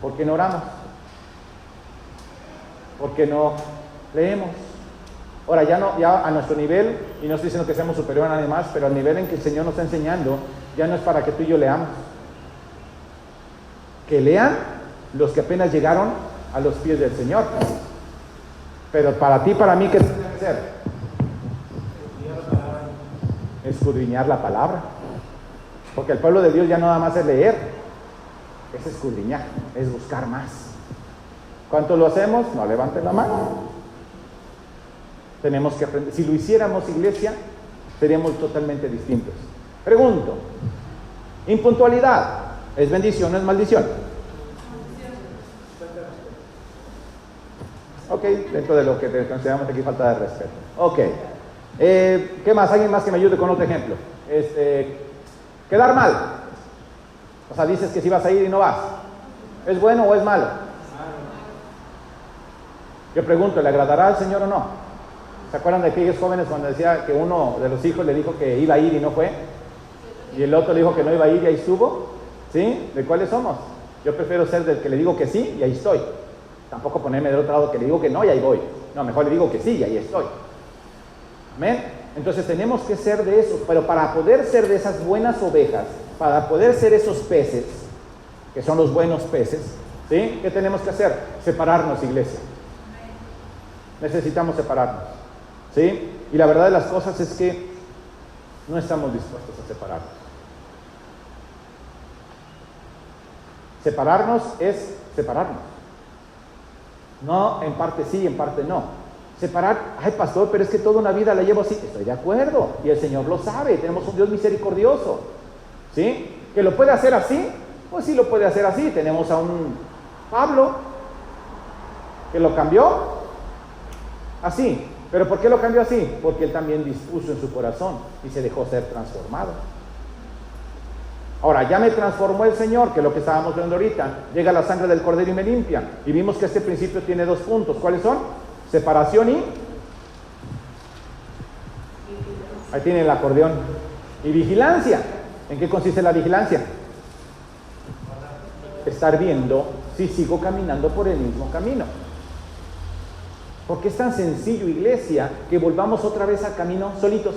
¿Por qué no oramos? ¿Por qué no leemos? Ahora, ya a nuestro nivel, y no estoy diciendo que seamos superiores a nadie más, pero al nivel en que el Señor nos está enseñando, ya no es para que tú y yo leamos. Que lean los que apenas llegaron a los pies del Señor. Pero para ti, para mí, ¿qué tiene que hacer? Escudriñar la palabra. Porque el pueblo de Dios ya no nada más es leer, es escudriñar, es buscar más. ¿Cuánto lo hacemos? No levanten la mano. Tenemos que aprender. Si lo hiciéramos, iglesia, seríamos totalmente distintos. Pregunto, impuntualidad, ¿es bendición o es maldición? Ok, dentro de lo que consideramos aquí falta de respeto. Ok, ¿qué más? ¿Alguien más que me ayude con otro ejemplo? Quedar mal. O sea, dices que si vas a ir y no vas. ¿Es bueno o es malo? Yo pregunto, ¿le agradará al Señor o no? ¿Se acuerdan de aquellos jóvenes cuando decía que uno de los hijos le dijo que iba a ir y no fue? Y el otro le dijo que no iba a ir y ahí estuvo. ¿Sí? ¿De cuáles somos? Yo prefiero ser del que le digo que sí y ahí estoy. Tampoco ponerme del otro lado que le digo que no y ahí voy. No, mejor le digo que sí y ahí estoy. ¿Amén? Entonces tenemos que ser de esos, pero para poder ser de esas buenas ovejas, para poder ser esos peces, que son los buenos peces, ¿sí? ¿Qué tenemos que hacer? Separarnos, iglesia. Necesitamos separarnos, ¿sí? Y la verdad de las cosas es que no estamos dispuestos a separarnos. Separarnos es separarnos. No, en parte sí, en parte no. Separar, ay pastor, pero es que toda una vida la llevo así. Estoy de acuerdo, y el Señor lo sabe. Tenemos un Dios misericordioso, ¿sí? ¿Que lo puede hacer así? Pues sí lo puede hacer así. Tenemos a un Pablo que lo cambió así. ¿Pero por qué lo cambió así? Porque él también dispuso en su corazón y se dejó ser transformado. Ahora, ya me transformó el Señor, que es lo que estábamos viendo ahorita. Llega la sangre del Cordero y me limpia. Y vimos que este principio tiene 2 puntos. ¿Cuáles son? Separación y... ahí tiene el acordeón. Y vigilancia. ¿En qué consiste la vigilancia? Estar viendo si sigo caminando por el mismo camino. Porque es tan sencillo, iglesia, que volvamos otra vez al camino solitos.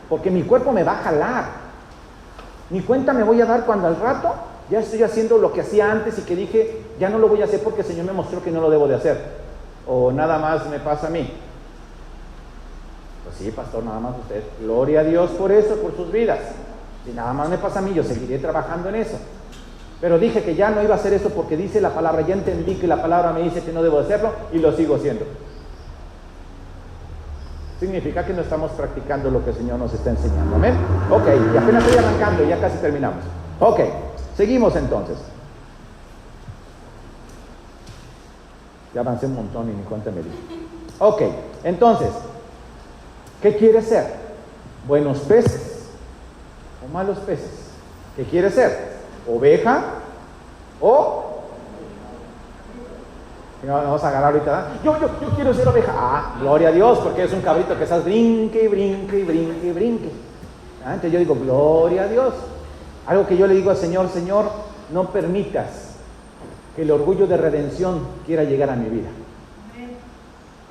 Porque mi cuerpo me va a jalar. Ni cuenta me voy a dar cuando al rato ya estoy haciendo lo que hacía antes y que dije, ya no lo voy a hacer porque el Señor me mostró que no lo debo de hacer. O nada más me pasa a mí. Pues sí, pastor, nada más usted. Gloria a Dios por eso, por sus vidas. Si nada más me pasa a mí, yo seguiré trabajando en eso. Pero dije que ya no iba a hacer eso porque dice la palabra, ya entendí que la palabra me dice que no debo hacerlo y lo sigo haciendo. Significa que no estamos practicando lo que el Señor nos está enseñando. ¿Amén? Ok, y apenas estoy arrancando, ya casi terminamos. Ok, seguimos entonces. Ya avancé un montón y ni cuenta me di. Ok, entonces, ¿qué quieres ser? ¿Buenos peces o malos peces? ¿Qué quieres ser? ¿Oveja o...? No, vamos a agarrar ahorita. Yo quiero ser oveja. Ah, gloria a Dios, porque es un cabrito que estás brinque, brinque, brinque, brinque. Entonces yo digo, gloria a Dios. Algo que yo le digo al Señor, Señor, no permitas que el orgullo de redención quiera llegar a mi vida.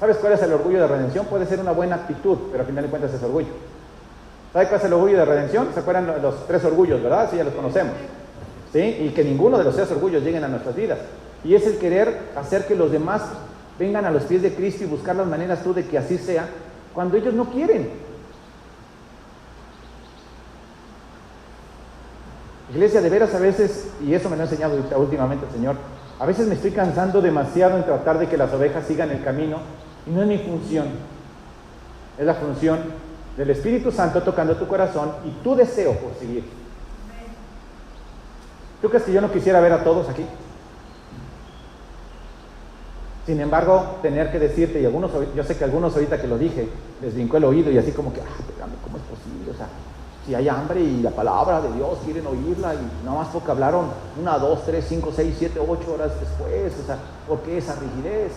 ¿Sabes cuál es el orgullo de redención? Puede ser una buena actitud, pero al final de cuentas es orgullo. ¿Sabes cuál es el orgullo de redención? ¿Se acuerdan los 3 orgullos, verdad? Sí, ya los conocemos. ¿Sí? Y que ninguno de los 3 orgullos lleguen a nuestras vidas. Y es el querer hacer que los demás vengan a los pies de Cristo y buscar las maneras tú de que así sea, cuando ellos no quieren. Iglesia, de veras a veces, y eso me lo ha enseñado últimamente el Señor, a veces me estoy cansando demasiado en tratar de que las ovejas sigan el camino, y no es mi función. Es la función del Espíritu Santo tocando tu corazón y tu deseo por seguir. ¿Tú crees que yo no quisiera ver a todos aquí? Sin embargo, tener que decirte, y algunos, yo sé que algunos ahorita que lo dije, les brincó el oído y así como que, espérame, ¿cómo es posible? O sea, si hay hambre y la palabra de Dios quieren oírla y nada más porque hablaron 1, 2, 3, 5, 6, 7, 8 horas después, o sea, ¿por qué esa rigidez?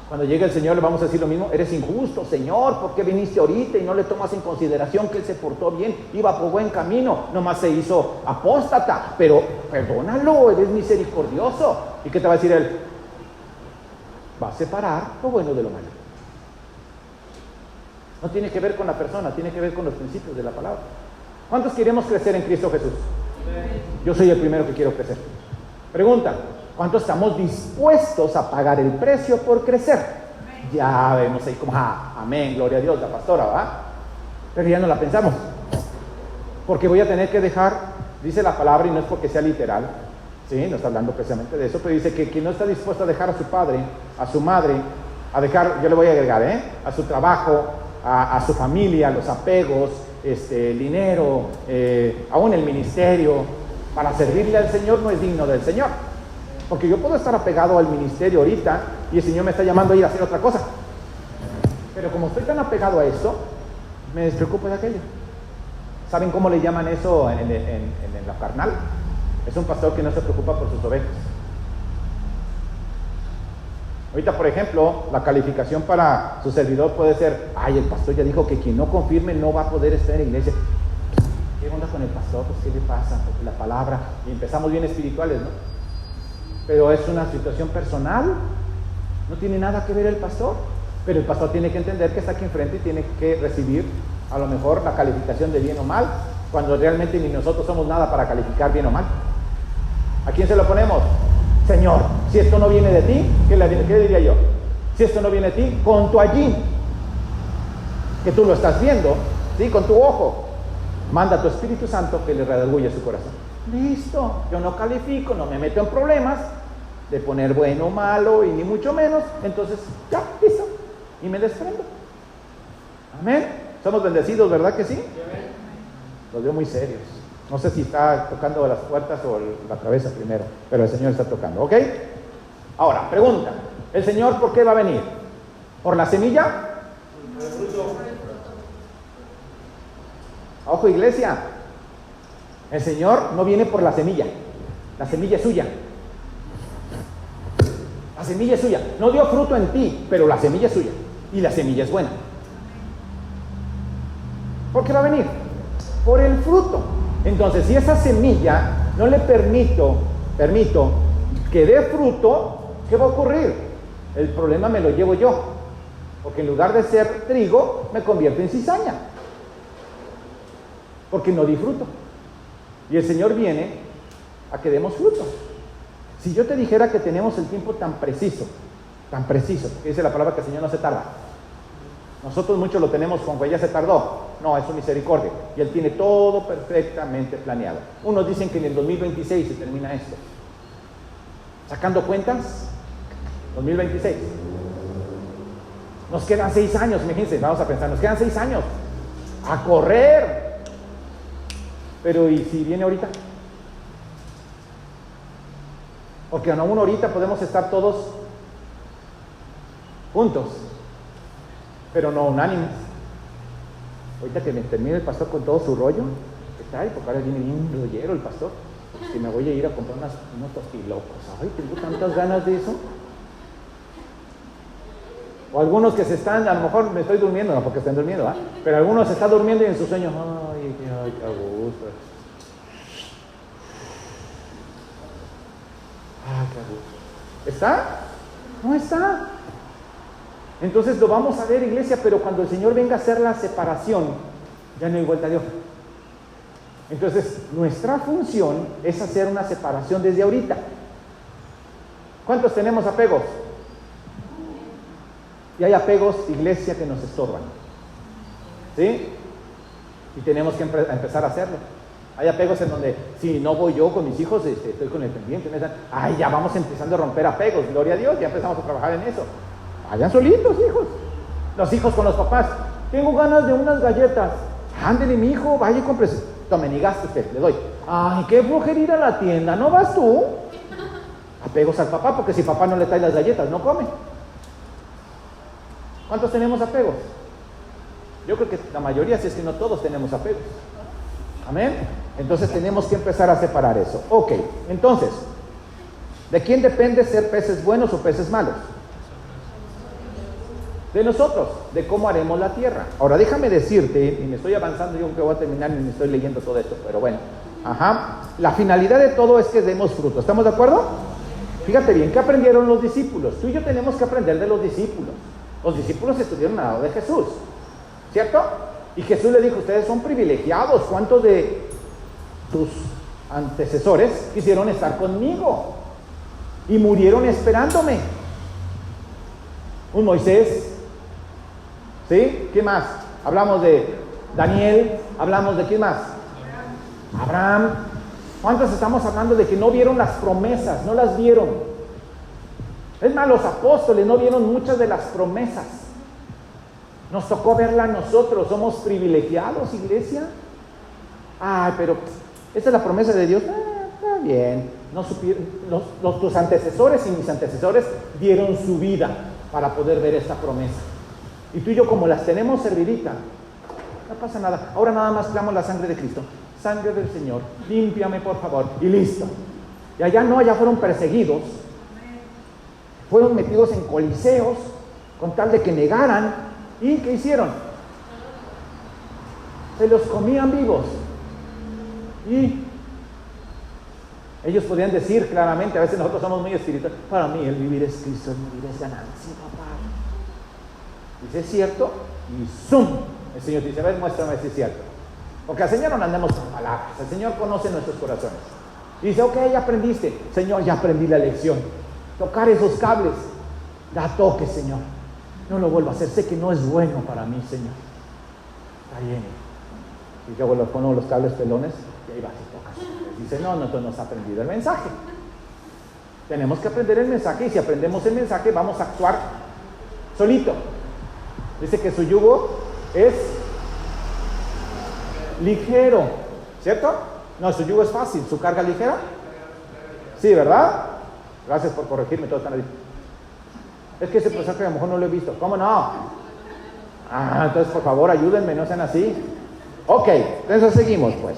Cuando llegue el Señor le vamos a decir lo mismo, eres injusto, Señor, ¿por qué viniste ahorita y no le tomas en consideración que Él se portó bien, iba por buen camino, nomás se hizo apóstata, pero perdónalo, eres misericordioso? ¿Y qué te va a decir Él? Va a separar lo bueno de lo malo. No tiene que ver con la persona, tiene que ver con los principios de la palabra. ¿Cuántos queremos crecer en Cristo Jesús? Yo soy el primero que quiero crecer. Pregunta, ¿cuántos estamos dispuestos a pagar el precio por crecer? Ya vemos ahí como, amén, gloria a Dios, la pastora, ¿va? Pero ya no la pensamos. Porque voy a tener que dejar, dice la palabra, y no es porque sea literal, sí, no está hablando precisamente de eso, pero dice que quien no está dispuesto a dejar a su padre, a su madre, a dejar, yo le voy a agregar, a su trabajo, a su familia, los apegos, el dinero, aún el ministerio, para servirle al Señor no es digno del Señor. Porque yo puedo estar apegado al ministerio ahorita y el Señor me está llamando a ir a hacer otra cosa. Pero como estoy tan apegado a esto, me despreocupo de aquello. ¿Saben cómo le llaman eso en la carnal? Es un pastor que no se preocupa por sus ovejas. Ahorita, por ejemplo, la calificación para su servidor puede ser: ay, el pastor ya dijo que quien no confirme no va a poder estar en la iglesia. ¿Qué onda con el pastor? Pues, ¿qué le pasa? Porque la palabra, y empezamos bien espirituales, ¿no? Pero es una situación personal, no tiene nada que ver el pastor, pero el pastor tiene que entender que está aquí enfrente y tiene que recibir a lo mejor la calificación de bien o mal, cuando realmente ni nosotros somos nada para calificar bien o mal. ¿A quién se lo ponemos? Señor, si esto no viene de ti, ¿qué diría yo? Si esto no viene de ti, con tu allí, que tú lo estás viendo, ¿sí? Con tu ojo, manda a tu Espíritu Santo que le redarguya su corazón. Listo, yo no califico, no me meto en problemas de poner bueno o malo y ni mucho menos, entonces ya, listo, y me desprendo. Amén. Somos bendecidos, ¿verdad que sí? Los veo muy serios. No sé si está tocando las puertas o la cabeza primero, pero el Señor está tocando, ¿ok? Ahora, pregunta, ¿el Señor por qué va a venir? ¿Por la semilla? Ojo, iglesia, el Señor no viene por la semilla es suya. La semilla es suya, no dio fruto en ti, pero la semilla es suya, y la semilla es buena. ¿Por qué va a venir? Por el fruto. Entonces, si esa semilla no le permito que dé fruto, ¿qué va a ocurrir? El problema me lo llevo yo, porque en lugar de ser trigo, me convierto en cizaña, porque no di fruto. Y el Señor viene a que demos fruto. Si yo te dijera que tenemos el tiempo tan preciso, que dice la palabra que el Señor no se tarda. Nosotros mucho lo tenemos con que ya se tardó. No, es su misericordia. Y Él tiene todo perfectamente planeado. Unos dicen que en el 2026 se termina esto. Sacando cuentas, 2026. Nos quedan 6 años, imagínense, vamos a pensar, nos quedan 6 años. A correr. Pero ¿y si viene ahorita? Porque aún ahorita podemos estar todos juntos, pero no unánimes. Ahorita que me termine el pastor con todo su rollo, está ahí, porque ahora viene bien rollero el pastor, que me voy a ir a comprar unos tostilocos. Ay, tengo tantas ganas de eso. O algunos que se están, a lo mejor me estoy durmiendo, no porque estén durmiendo, pero algunos se están durmiendo y en sus sueños, ay, qué gusto. Ay, qué gusto. ¿Está? No está. Entonces lo vamos a ver, iglesia, pero cuando el Señor venga a hacer la separación, ya no hay vuelta de hoja. Entonces, nuestra función es hacer una separación desde ahorita. ¿Cuántos tenemos apegos? Y hay apegos, iglesia, que nos estorban. ¿Sí? Y tenemos que empezar a hacerlo. Hay apegos en donde, si no voy yo con mis hijos, estoy con el pendiente. Ay, ya vamos empezando a romper apegos, gloria a Dios, ya empezamos a trabajar en eso. Vayan solitos, hijos. Los hijos con los papás. Tengo ganas de unas galletas. Ándele, mi hijo, vaya y compre. Tome, ni gaste usted, le doy. Ay, qué flojera ir a la tienda, ¿no vas tú? Apegos al papá, porque si papá no le trae las galletas, no come. ¿Cuántos tenemos apegos? Yo creo que la mayoría, si es que no todos, tenemos apegos. Amén. Entonces tenemos que empezar a separar eso. Ok, entonces, ¿de quién depende ser peces buenos o peces malos? De nosotros, de cómo haremos la tierra. Ahora déjame decirte, y me estoy avanzando, yo creo que voy a terminar y me estoy leyendo todo esto, pero bueno, la finalidad de todo es que demos fruto. ¿Estamos de acuerdo? Fíjate bien, ¿qué aprendieron los discípulos? Tú y yo tenemos que aprender de los discípulos. Los discípulos estuvieron al lado de Jesús, ¿cierto? Y Jesús le dijo, ustedes son privilegiados. ¿Cuántos de tus antecesores quisieron estar conmigo y murieron esperándome? Un Moisés, ¿sí? ¿Qué más? Hablamos de Daniel, hablamos de ¿quién más? Abraham. ¿Cuántos estamos hablando de que no vieron las promesas? No las vieron. Es más, los apóstoles no vieron muchas de las promesas. Nos tocó verla a nosotros, somos privilegiados, iglesia. Ay, pero esa es la promesa de Dios. Está bien. No supieron, tus antecesores y mis antecesores dieron su vida para poder ver esta promesa. Y tú y yo, como las tenemos servidita, no pasa nada. Ahora nada más clamo la sangre de Cristo. Sangre del Señor, límpiame por favor. Y listo. Y allá no, allá fueron perseguidos. Fueron metidos en coliseos con tal de que negaran. ¿Y qué hicieron? Se los comían vivos. Y ellos podían decir claramente, a veces nosotros somos muy espirituales, para mí el vivir es Cristo, el morir es ganancia, papá. Dice, ¿es cierto? Y ¡zum! El Señor dice, a ver, muéstrame si es cierto. Porque al Señor no andamos con palabras, el Señor conoce nuestros corazones. Y dice, ok, ya aprendiste. Señor, ya aprendí la lección. Tocar esos cables, da toque, Señor. No lo vuelvo a hacer, sé que no es bueno para mí, Señor. Está bien. Y luego le pongo los cables pelones y ahí vas y tocas. Dice, no, tú no has aprendido el mensaje. Tenemos que aprender el mensaje y si aprendemos el mensaje vamos a actuar solito. Dice que su yugo es ligero, ¿cierto? No, su yugo es fácil, su carga ligera. Sí, ¿verdad? Gracias por corregirme, todos están ahí. Es que ese pasaje a lo mejor no lo he visto. ¿Cómo no? Entonces por favor ayúdenme, no sean así. Ok, entonces seguimos pues.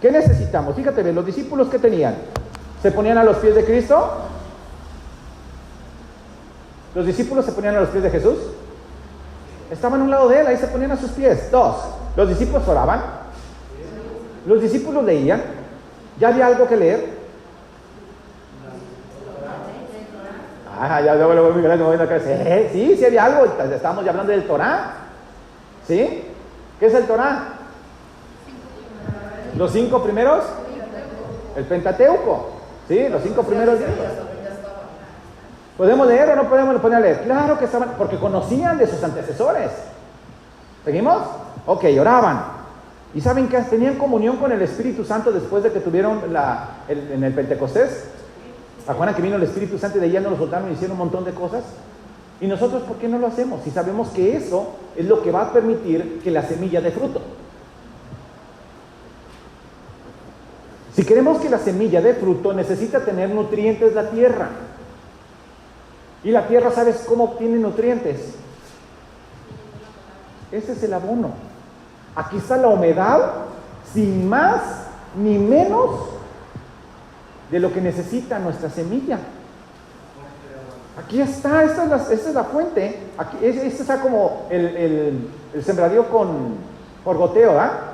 ¿Qué necesitamos? Fíjate bien, los discípulos que tenían, ¿se ponían a los pies de Cristo? ¿Los discípulos se ponían a los pies de Jesús? Estaban a un lado de él, ahí se ponían a sus pies. 2, ¿los discípulos oraban? ¿Los discípulos leían? ¿Ya había algo que leer? Ya luego mi galera moviendo la cabeza. Sí había algo, estábamos ya hablando del Torá. ¿Sí? ¿Qué es el Torá? Los 5 primeros, el Pentateuco, ¿sí? Los 5 primeros libros. ¿Podemos leer o no podemos poner a leer? Claro que estaban, porque conocían de sus antecesores. ¿Seguimos? Ok, oraban. ¿Y saben qué? Tenían comunión con el Espíritu Santo después de que tuvieron en el Pentecostés. ¿Acuerdan que vino el Espíritu Santo y de allá no lo soltaron y hicieron un montón de cosas? ¿Y nosotros por qué no lo hacemos? Si sabemos que eso es lo que va a permitir que la semilla dé fruto. Si queremos que la semilla dé fruto, necesita tener nutrientes la tierra. Y la tierra, ¿sabes cómo obtiene nutrientes? Ese es el abono. Aquí está la humedad, sin más ni menos de lo que necesita nuestra semilla. Aquí está, esta es la fuente. Aquí, este está como el sembradío por goteo, ¿ah?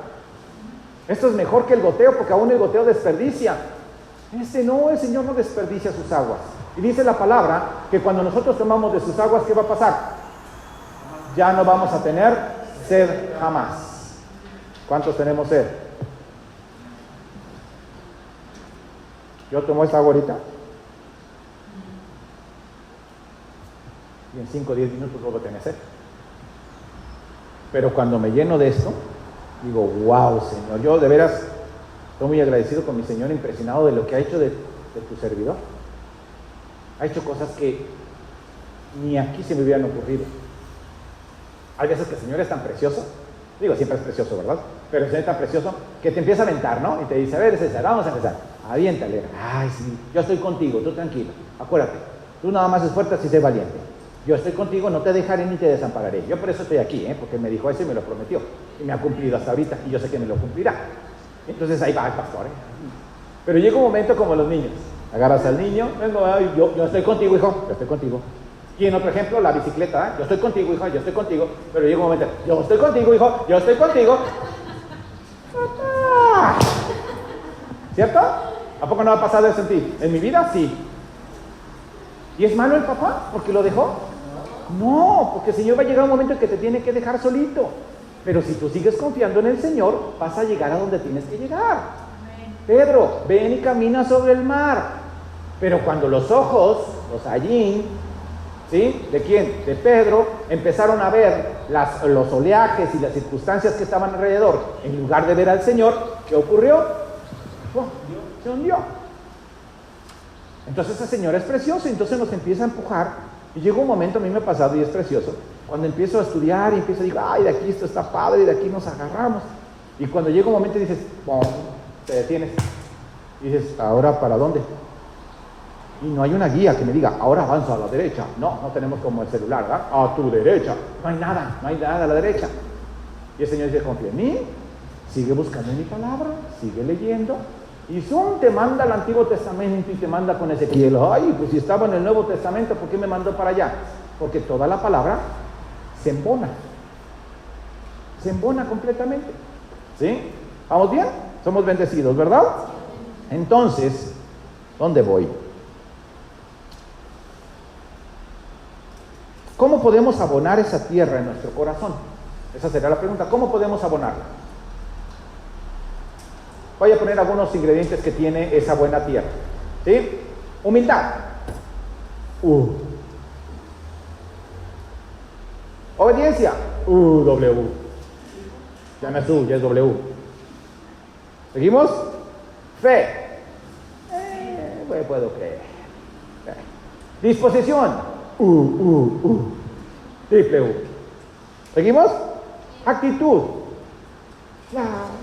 Esto es mejor que el goteo, porque aún el goteo desperdicia. No, el Señor no desperdicia sus aguas. Y dice la palabra que cuando nosotros tomamos de sus aguas, ¿qué va a pasar? Ya no vamos a tener sed jamás. ¿Cuántos tenemos sed? Yo tomo esta agua ahorita y en 5 o 10 minutos vuelvo a tener sed. Pero cuando me lleno de esto, digo, wow, Señor, yo de veras estoy muy agradecido con mi Señor, impresionado de lo que ha hecho de tu servidor. Ha hecho cosas que ni aquí se me hubieran ocurrido. Hay veces que el Señor es tan precioso, digo, siempre es precioso, ¿verdad? Pero el Señor es tan precioso que te empieza a aventar, ¿no? Y te dice, a ver, César, vamos a empezar. Aviéntale. Ay, sí, yo estoy contigo, tú tranquilo. Acuérdate, tú nada más esfuerzas y sé valiente. Yo estoy contigo, no te dejaré ni te desampararé. Yo por eso estoy aquí, porque me dijo eso y me lo prometió. Y me ha cumplido hasta ahorita y yo sé que me lo cumplirá. Entonces ahí va el pastor, Pero llega un momento como los niños. Agarras al niño, yo estoy contigo, hijo, yo estoy contigo. Y en otro ejemplo, la bicicleta, yo estoy contigo, hijo, yo estoy contigo. Pero llega un momento, yo estoy contigo, hijo, yo estoy contigo. ¿Cierto? ¿A poco no ha pasado eso en ti? En mi vida, sí. ¿Y es malo el papá porque lo dejó? No, porque el Señor va a llegar un momento en que te tiene que dejar solito. Pero si tú sigues confiando en el Señor, vas a llegar a donde tienes que llegar. Pedro, ven y camina sobre el mar. Pero cuando los ojos, los allín, ¿sí? ¿De quién? De Pedro, empezaron a ver los oleajes y las circunstancias que estaban alrededor, en lugar de ver al Señor, ¿qué ocurrió? Se hundió. Entonces el Señor es precioso, entonces nos empieza a empujar. Y llega un momento, a mí me ha pasado y es precioso, Cuando empiezo a estudiar y empiezo a decir, ay, de aquí esto está padre y de aquí nos agarramos. Y cuando llega un momento dices, ¡pum!, te detienes. Y dices, ¿ahora para dónde? Y no hay una guía que me diga, ahora avanza a la derecha. No tenemos como el celular, ¿verdad? A tu derecha. No hay nada a la derecha. Y el Señor dice, confía en mí, sigue buscando en mi palabra, sigue leyendo. Y te manda al Antiguo Testamento y te manda con Ezequiel. Ay, pues si estaba en el Nuevo Testamento, ¿por qué me mandó para allá? Porque toda la palabra se embona completamente. ¿Sí? ¿Vamos bien? Somos bendecidos, ¿verdad? Entonces, ¿dónde voy? ¿Cómo podemos abonar esa tierra en nuestro corazón? Esa sería la pregunta. ¿Cómo podemos abonarla? Voy a poner algunos ingredientes que tiene esa buena tierra. ¿Sí? Humildad. Obediencia. W. Ya no es U, ya es W. ¿Seguimos? Fe. Puedo creer. Disposición. Triple U. ¿Seguimos? Actitud.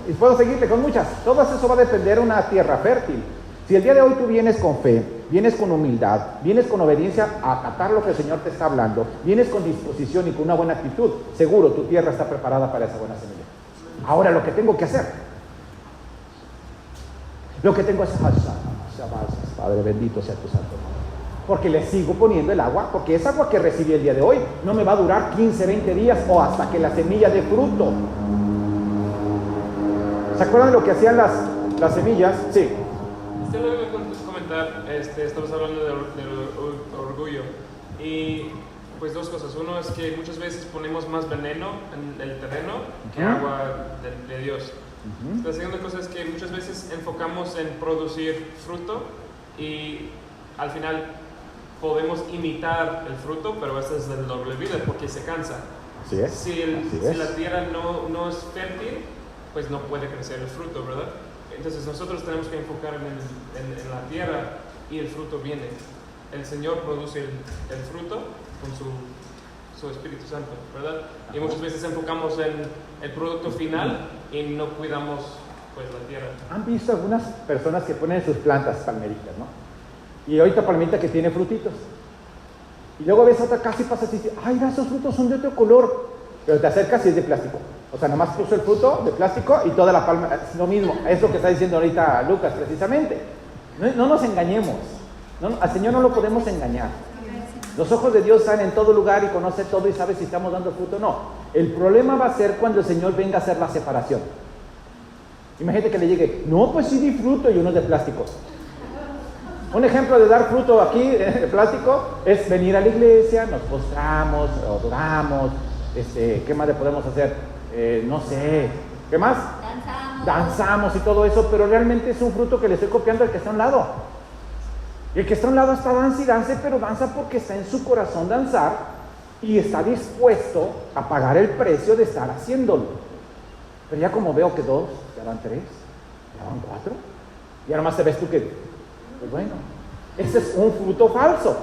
Y puedo seguirle con muchas. Todo eso va a depender de una tierra fértil. Si el día de hoy tú vienes con fe, vienes con humildad, vienes con obediencia a acatar lo que el Señor te está hablando, vienes con disposición y con una buena actitud, seguro tu tierra está preparada para esa buena semilla. Ahora lo que tengo que hacer, Padre, bendito sea tu santo nombre. Porque le sigo poniendo el agua, porque es agua que recibí el día de hoy. No me va a durar 15, 20 días o hasta que la semilla dé fruto. ¿Se acuerdan de lo que hacían las semillas? Sí. Lo que comentar, estamos hablando del orgullo. Y pues dos cosas. Uno es que muchas veces ponemos más veneno en el terreno que agua de Dios. La segunda cosa es que muchas veces enfocamos en producir fruto y al final podemos imitar el fruto, pero esa es la doble vida porque se cansa. Así es. Si la tierra no es fértil, pues no puede crecer el fruto, ¿verdad? Entonces nosotros tenemos que enfocar en la tierra y el fruto viene. El Señor produce el fruto con su Espíritu Santo, ¿verdad? Y muchas veces enfocamos en el producto final y no cuidamos pues la tierra. ¿Han visto algunas personas que ponen sus plantas palmeritas, no? Y ahorita palmerita que tiene frutitos. Y luego ves otra casa y pasas y dices, ay, esos frutos son de otro color. Pero te acercas y es de plástico. O sea, nomás puso el fruto de plástico y toda la palma es lo mismo. Es lo que está diciendo ahorita Lucas, precisamente. No nos engañemos. Al Señor no lo podemos engañar. Los ojos de Dios están en todo lugar y conoce todo y sabe si estamos dando fruto o no. El problema va a ser cuando el Señor venga a hacer la separación. Imagínate que le llegue, no, pues sí di fruto y uno es de plástico. Un ejemplo de dar fruto aquí de plástico es venir a la iglesia, nos postramos, adoramos, ¿qué más le podemos hacer? No sé, ¿qué más? Danzamos y todo eso, pero realmente es un fruto que le estoy copiando al que está a un lado. Y el que está a un lado está danza y danza, pero danza porque está en su corazón danzar y está dispuesto a pagar el precio de estar haciéndolo. Pero ya como veo que 2, ya van 3, ya van 4, y ahora más te ves tú que, pues bueno, ese es un fruto falso.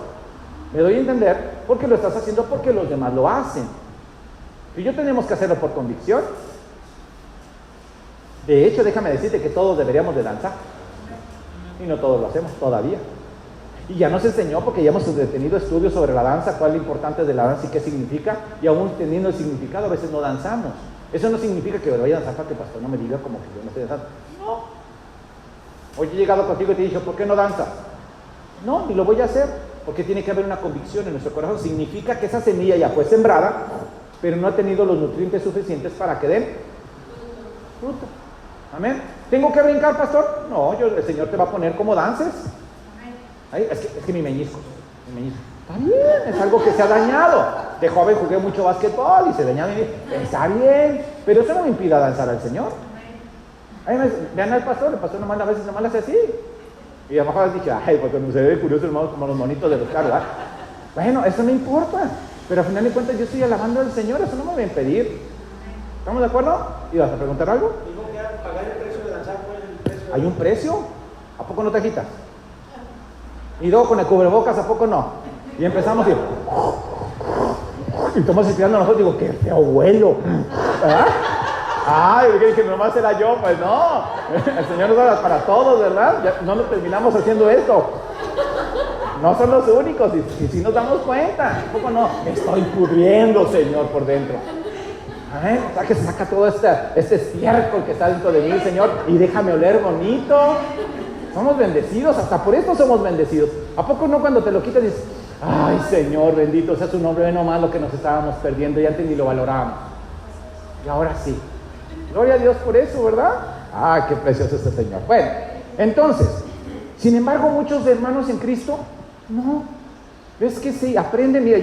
Me doy a entender porque lo estás haciendo porque los demás lo hacen. Y yo tenemos que hacerlo por convicción. De hecho, déjame decirte que todos deberíamos de danzar. Y no todos lo hacemos todavía. Y ya nos enseñó, porque ya hemos tenido estudios sobre la danza, cuál es lo importante de la danza y qué significa. Y aún teniendo el significado, a veces no danzamos. Eso no significa que me vaya a danzar para que el pastor no me diga como que yo no estoy danzando. No. Hoy he llegado contigo y te he dicho, ¿por qué no danzas? No, ni lo voy a hacer. Porque tiene que haber una convicción en nuestro corazón. Significa que esa semilla ya fue sembrada, pero no ha tenido los nutrientes suficientes para que den fruto. Amén. ¿Tengo que brincar, pastor? No, el Señor te va a poner como dances. Ay, es que mi meñisco. Está bien, es algo que se ha dañado. De joven jugué mucho básquetbol y se dañaba. Está bien, pero eso no me impide danzar al Señor. Vean al pastor, el pastor nomás a veces nomás le hace así. Y a lo mejor dije, ay, porque se ve curioso, hermano, como los monitos de los carros. Bueno, eso no importa. Pero al final de cuentas yo estoy alabando al Señor, eso no me va a impedir. ¿Estamos de acuerdo? ¿Ibas a preguntar algo? Digo que pagar el precio de danzar, ¿cuál es el precio? ¿Hay un precio? ¿A poco no te agitas? Y luego con el cubrebocas, ¿a poco no? Y empezamos y Y estamos respirando nosotros, digo, qué feo vuelo. ¿Verdad? Ay, que nomás era yo, pues no. El Señor nos da para todos, ¿verdad? Ya no nos terminamos haciendo esto. No son los únicos, y si nos damos cuenta. ¿Cómo no? Me estoy pudriendo, Señor, por dentro. O sea, que saca todo este estiércol que está dentro de mí, Señor, y déjame oler bonito. Somos bendecidos, hasta por esto somos bendecidos. ¿A poco no cuando te lo quitas dices, ay, Señor, bendito sea su nombre, ve nomás lo que nos estábamos perdiendo, y antes ni lo valorábamos? Y ahora sí. Gloria a Dios por eso, ¿verdad? Ah, qué precioso este Señor. Bueno, entonces, sin embargo, muchos hermanos en Cristo, no. Es que sí, aprenden. Mira,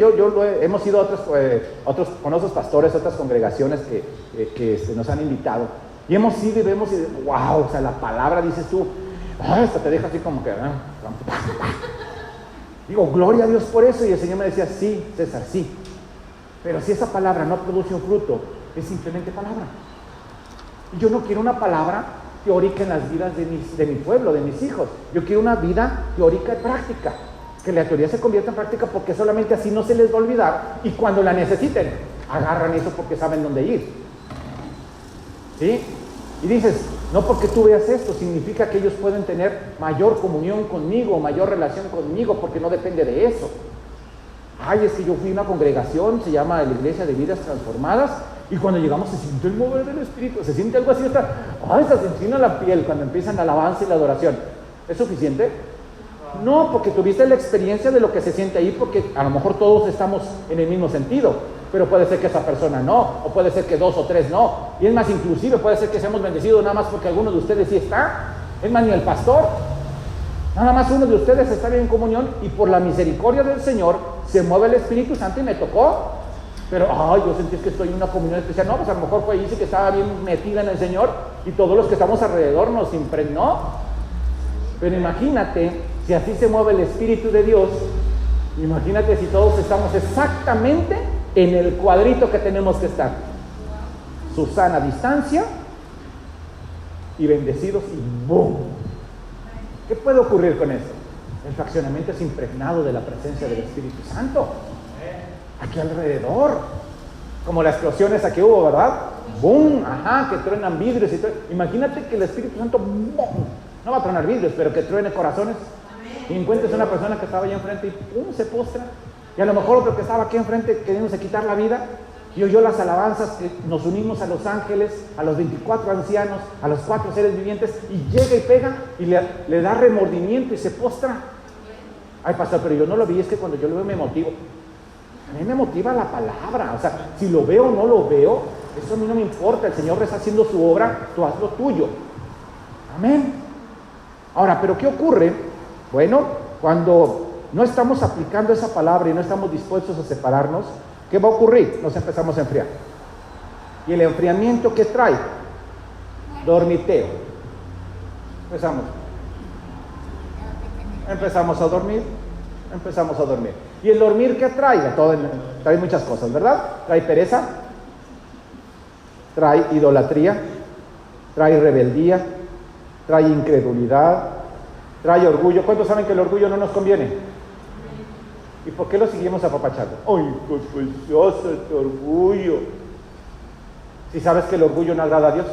hemos ido a otros con otros pastores, otras congregaciones que nos han invitado. Y hemos ido y vemos y wow, o sea, la palabra, dices tú, hasta te deja así como que... Digo, gloria a Dios por eso. Y el Señor me decía, sí, César, sí. Pero si esa palabra no produce un fruto, es simplemente palabra. Y yo no quiero una palabra teórica en las vidas de mi pueblo, de mis hijos. Yo quiero una vida teórica y práctica. Que la teoría se convierta en práctica, porque solamente así no se les va a olvidar. Y cuando la necesiten, agarran eso porque saben dónde ir. ¿Sí? Y dices, no porque tú veas esto, significa que ellos pueden tener mayor comunión conmigo, mayor relación conmigo, porque no depende de eso. Ay, es que yo fui a una congregación, se llama la Iglesia de Vidas Transformadas, y cuando llegamos se siente el mover del Espíritu, se siente algo así, se encina la piel cuando empiezan la alabanza y la adoración. ¿Es suficiente? No, porque tuviste la experiencia de lo que se siente ahí, porque a lo mejor todos estamos en el mismo sentido, pero puede ser que esa persona no, o puede ser que 2 o 3 no, y es más, inclusive puede ser que seamos bendecidos nada más porque alguno de ustedes sí está, es más, ni el pastor, nada más uno de ustedes está bien en comunión, y por la misericordia del Señor se mueve el Espíritu Santo y me tocó, pero yo sentí que estoy en una comunión especial. No, pues a lo mejor fue ahí, sí que estaba bien metida en el Señor, y todos los que estamos alrededor nos impregnó. Pero imagínate, si así se mueve el Espíritu de Dios, imagínate si todos estamos exactamente en el cuadrito que tenemos que estar. Susana a distancia y bendecidos, y ¡boom! ¿Qué puede ocurrir con eso? El fraccionamiento es impregnado de la presencia del Espíritu Santo aquí alrededor, como las explosiones aquí hubo, ¿verdad? ¡Boom! Ajá, que truenan vidrios y todo. Imagínate que el Espíritu Santo ¡boom! No va a tronar vidrios, pero que truene corazones. Y encuentres una persona que estaba allá enfrente y ¡pum! Se postra. Y a lo mejor otro que estaba aquí enfrente queriéndose quitar la vida, y oyó las alabanzas que nos unimos a los ángeles, a los 24 ancianos, a los 4 seres vivientes, y llega y pega y le da remordimiento y se postra. Ay, pastor, pero yo no lo vi, es que cuando yo lo veo me motivo. A mí me motiva la palabra, o sea, si lo veo o no lo veo, eso a mí no me importa. El Señor está haciendo su obra, tú haz lo tuyo. Amén. Ahora, ¿pero qué ocurre? Bueno, cuando no estamos aplicando esa palabra y no estamos dispuestos a separarnos, ¿qué va a ocurrir? Nos empezamos a enfriar. ¿Y el enfriamiento qué trae? Dormiteo. Empezamos a dormir. ¿Y el dormir qué trae? Trae muchas cosas, ¿verdad? Trae pereza, trae idolatría, trae rebeldía, trae incredulidad, trae orgullo. ¿Cuántos saben que el orgullo no nos conviene? ¿Y por qué lo seguimos apapachando? ¡Ay, qué precioso este orgullo! ¿Si sabes que el orgullo no agrada a Dios?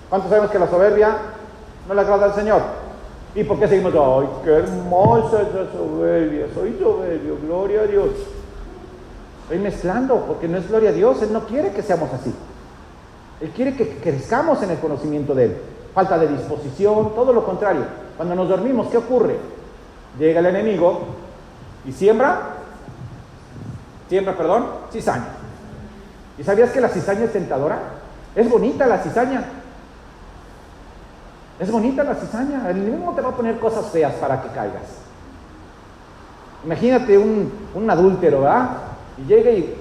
¿Cuántos sabemos que la soberbia no le agrada al Señor? ¿Y por qué seguimos? ¡Ay, qué hermosa esa soberbia! Soy soberbio, gloria a Dios. Estoy mezclando, porque no es gloria a Dios. Él no quiere que seamos así. Él quiere que crezcamos en el conocimiento de Él. Falta de disposición, todo lo contrario. Cuando nos dormimos, ¿qué ocurre? Llega el enemigo y siembra cizaña. ¿Y sabías que la cizaña es tentadora? Es bonita la cizaña. Es bonita la cizaña. El enemigo te va a poner cosas feas para que caigas. Imagínate un adúltero, ¿verdad? Y llega y...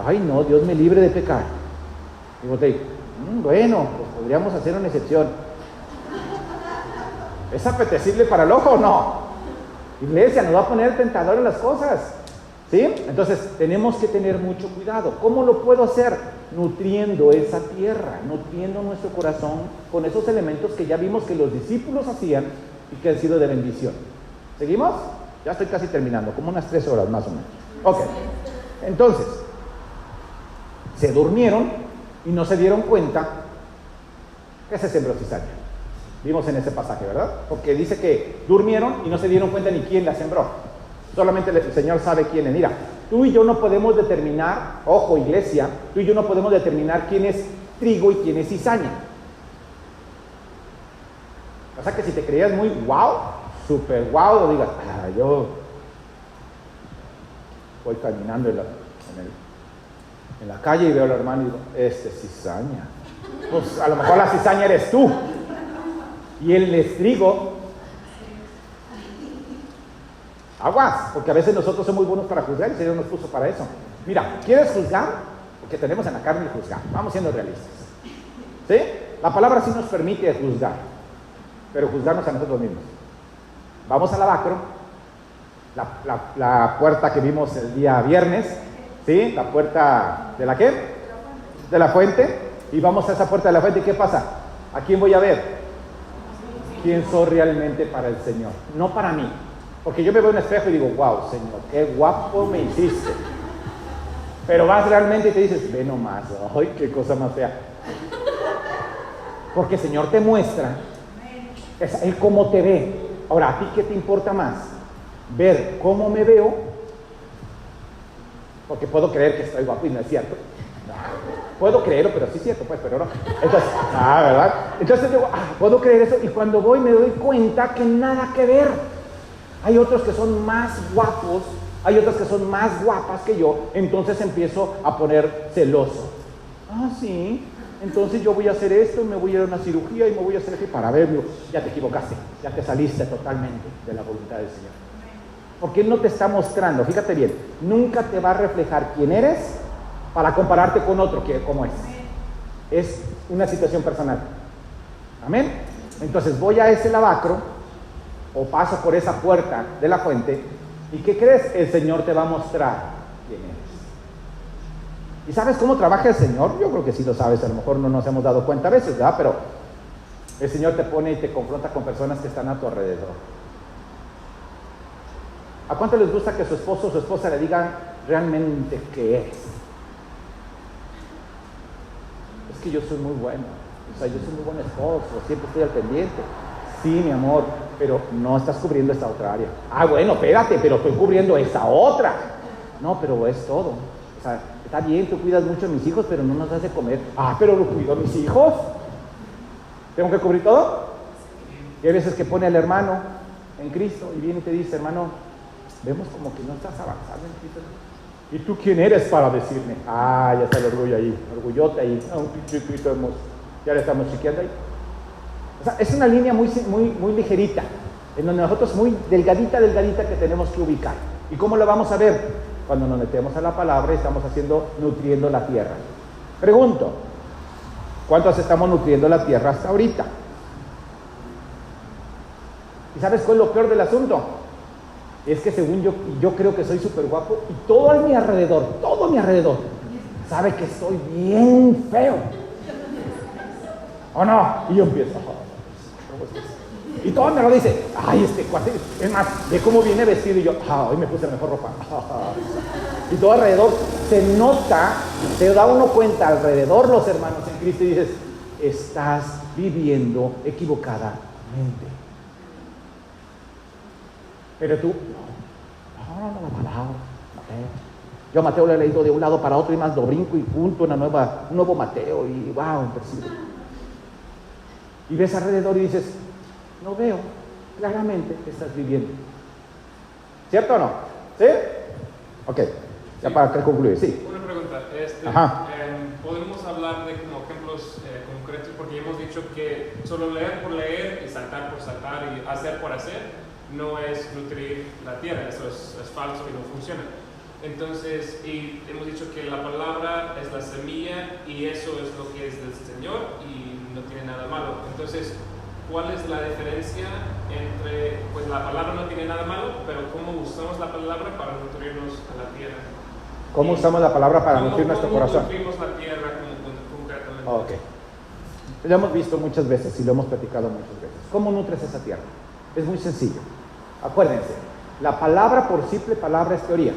¡ay no, Dios me libre de pecar! Y vos te digo, bueno, pues podríamos hacer una excepción. ¿Es apetecible para el ojo o no? Iglesia, nos va a poner tentador en las cosas. ¿Sí? Entonces, tenemos que tener mucho cuidado. ¿Cómo lo puedo hacer? Nutriendo esa tierra, nutriendo nuestro corazón con esos elementos que ya vimos que los discípulos hacían y que han sido de bendición. ¿Seguimos? Ya estoy casi terminando, como unas 3 horas más o menos. Ok, entonces, se durmieron y no se dieron cuenta que se sembró cizaña. Vimos en ese pasaje, ¿verdad? Porque dice que durmieron y no se dieron cuenta ni quién la sembró. Solamente el Señor sabe quién es. Mira, tú y yo no podemos determinar, ojo iglesia, tú y yo no podemos determinar quién es trigo y quién es cizaña. O sea que si te creías muy wow, super wow, o digas, yo voy caminando en la calle y veo al hermano y digo, este es cizaña. Pues a lo mejor la cizaña eres tú y él es trigo. Aguas, porque a veces nosotros somos muy buenos para juzgar y el Señor nos puso para eso. Mira, ¿quieres juzgar? Porque tenemos en la carne el juzgar. Vamos siendo realistas. ¿Sí? La palabra sí nos permite juzgar, pero juzgarnos a nosotros mismos. Vamos a la Bacro, la puerta que vimos el día viernes, ¿sí? La puerta de la ¿qué? De la fuente. Y vamos a esa puerta de la fuente y ¿qué pasa? ¿A quién voy a ver? ¿Quién soy realmente para el Señor? No para mí. Porque yo me veo en un espejo y digo, wow, Señor, qué guapo me hiciste. Pero vas realmente y te dices, ve nomás, ay, qué cosa más fea. Porque el Señor te muestra Él cómo te ve. Ahora, ¿a ti qué te importa más? ¿Ver cómo me veo? Porque puedo creer que estoy guapo y no es cierto. Puedo creerlo, pero sí es cierto, pues, pero no. Entonces, ¿verdad? Entonces digo, puedo creer eso y cuando voy me doy cuenta que nada que ver. Hay otros que son más guapos, hay otras que son más guapas que yo, entonces empiezo a poner celoso. Sí, entonces yo voy a hacer esto, me voy a ir a una cirugía y me voy a hacer aquí para verlo. Ya te equivocaste, ya te saliste totalmente de la voluntad del Señor. Porque Él no te está mostrando, fíjate bien, nunca te va a reflejar quién eres para compararte con otro, cómo es. Es una situación personal. Amén. Entonces voy a ese lavacro o paso por esa puerta de la fuente y ¿qué crees? El Señor te va a mostrar quién eres. ¿Y sabes cómo trabaja el Señor? Yo creo que sí lo sabes, a lo mejor no nos hemos dado cuenta a veces, ¿verdad? Pero el Señor te pone y te confronta con personas que están a tu alrededor. ¿A cuánto les gusta que su esposo o su esposa le digan realmente qué es? Es que yo soy muy bueno, o sea, yo soy muy buen esposo, siempre estoy al pendiente. Sí, mi amor, pero no estás cubriendo esta otra área. Bueno, espérate, pero estoy cubriendo esta otra. No, pero es todo. O sea, está bien, tú cuidas mucho a mis hijos, pero no nos das de comer. Pero lo cuido a mis hijos. ¿Tengo que cubrir todo? Y hay veces que pone al hermano en Cristo y viene y te dice, hermano, vemos como que no estás avanzando en Cristo. ¿Y tú quién eres para decirme? Ya está el orgullo ahí, orgullote ahí. Un chiquito hermoso. Ya le estamos chiqueando ahí. O sea, es una línea muy ligerita, en donde nosotros muy delgadita que tenemos que ubicar. ¿Y cómo lo vamos a ver? Cuando nos metemos a la palabra y estamos nutriendo la tierra. Pregunto, ¿cuántos estamos nutriendo la tierra hasta ahorita? ¿Y sabes cuál es lo peor del asunto? Es que según yo creo que soy súper guapo y todo a mi alrededor, sabe que estoy bien feo. ¿O no? Y yo empiezo, y todo me lo dice, este cuate, es más, ve cómo viene vestido y yo, hoy me puse mejor ropa. Y todo alrededor se nota, se da uno cuenta alrededor los hermanos en Cristo y dices, estás viviendo equivocadamente. Pero tú, no. Yo a Mateo lo he leído de un lado para otro y más lo brinco y junto un nuevo Mateo y wow, percibo. Y ves alrededor y dices, no veo claramente que estás viviendo. ¿Cierto o no? ¿Sí? Ok, ya sí. Para concluir, sí. Una pregunta. Podemos hablar de como ejemplos concretos, porque hemos dicho que solo leer por leer y saltar por saltar y hacer por hacer no es nutrir la tierra, eso es falso y no funciona. Entonces, y hemos dicho que la palabra es la semilla y eso es lo que es del Señor y no tiene nada malo. Entonces, ¿cuál es la diferencia entre, pues la palabra no tiene nada malo, pero cómo usamos la palabra para nutrirnos a la tierra? ¿Cómo usamos la palabra para nutrir nuestro corazón? ¿Cómo nutrimos la tierra concretamente? Ok. Lo hemos visto muchas veces y lo hemos platicado muchas veces. ¿Cómo nutres esa tierra? Es muy sencillo. Acuérdense, La palabra por simple palabra es teoría.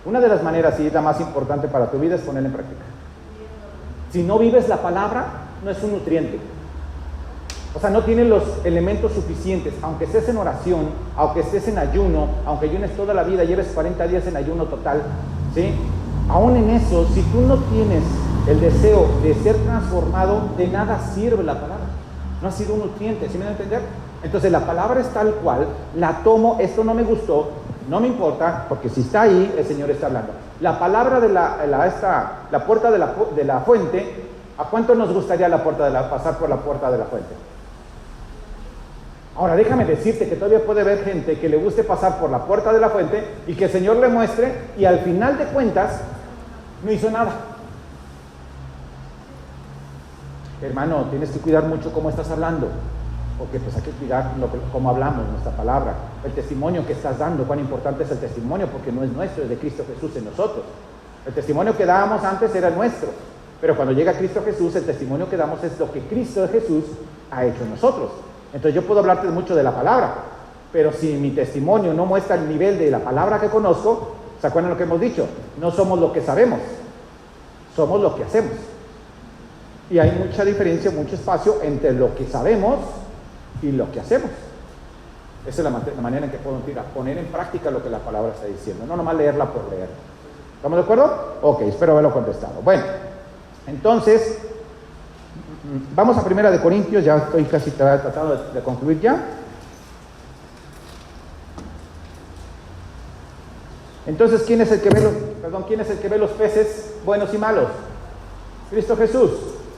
Una de las maneras, y es la más importante para tu vida, es ponerla en práctica. Si no vives la palabra, no es un nutriente. O sea, no tiene los elementos suficientes. Aunque estés en oración, aunque estés en ayuno, aunque ayunes toda la vida, lleves 40 días en ayuno total, ¿sí? Aún en eso, si tú no tienes el deseo de ser transformado, de nada sirve la palabra. No ha sido un nutriente, ¿sí me van a entender? Entonces la palabra es tal cual, la tomo, esto no me gustó, no me importa, porque si está ahí, el Señor está hablando. La palabra de la puerta de la fuente, ¿a cuánto nos gustaría pasar por la puerta de la fuente? Ahora déjame decirte que todavía puede haber gente que le guste pasar por la puerta de la fuente y que el Señor le muestre y al final de cuentas no hizo nada. Hermano, tienes que cuidar mucho cómo estás hablando, porque pues hay que cuidar cómo hablamos, nuestra palabra, el testimonio que estás dando. Cuán importante es el testimonio, porque no es nuestro, es de Cristo Jesús en nosotros. El testimonio que dábamos antes era nuestro, pero cuando llega Cristo Jesús, el testimonio que damos es lo que Cristo Jesús ha hecho en nosotros. Entonces yo puedo hablarte mucho de la palabra, pero si mi testimonio no muestra el nivel de la palabra que conozco, ¿se acuerdan lo que hemos dicho? No somos lo que sabemos, somos lo que hacemos. Y hay mucha diferencia, mucho espacio entre lo que sabemos y lo que hacemos. Esa es la manera en que podemos poner en práctica lo que la palabra está diciendo, no nomás leerla por leer. ¿Estamos de acuerdo? Ok, espero haberlo contestado. Bueno, entonces vamos a 1 Corintios, ya estoy casi tratando de concluir ya. Entonces, ¿quién es el que ve los peces buenos y malos? Cristo Jesús.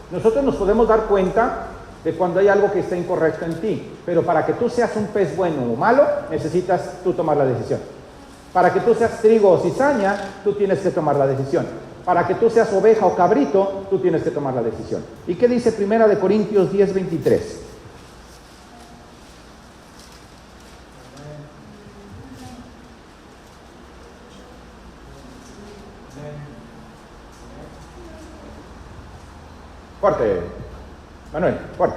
Nosotros nos podemos dar cuenta de cuando hay algo que está incorrecto en ti, pero para que tú seas un pez bueno o malo, necesitas tú tomar la decisión. Para que tú seas trigo o cizaña, tú tienes que tomar la decisión. Para que tú seas oveja o cabrito, tú tienes que tomar la decisión. ¿Y qué dice 1 Corintios 10:23? Fuerte, Manuel, fuerte.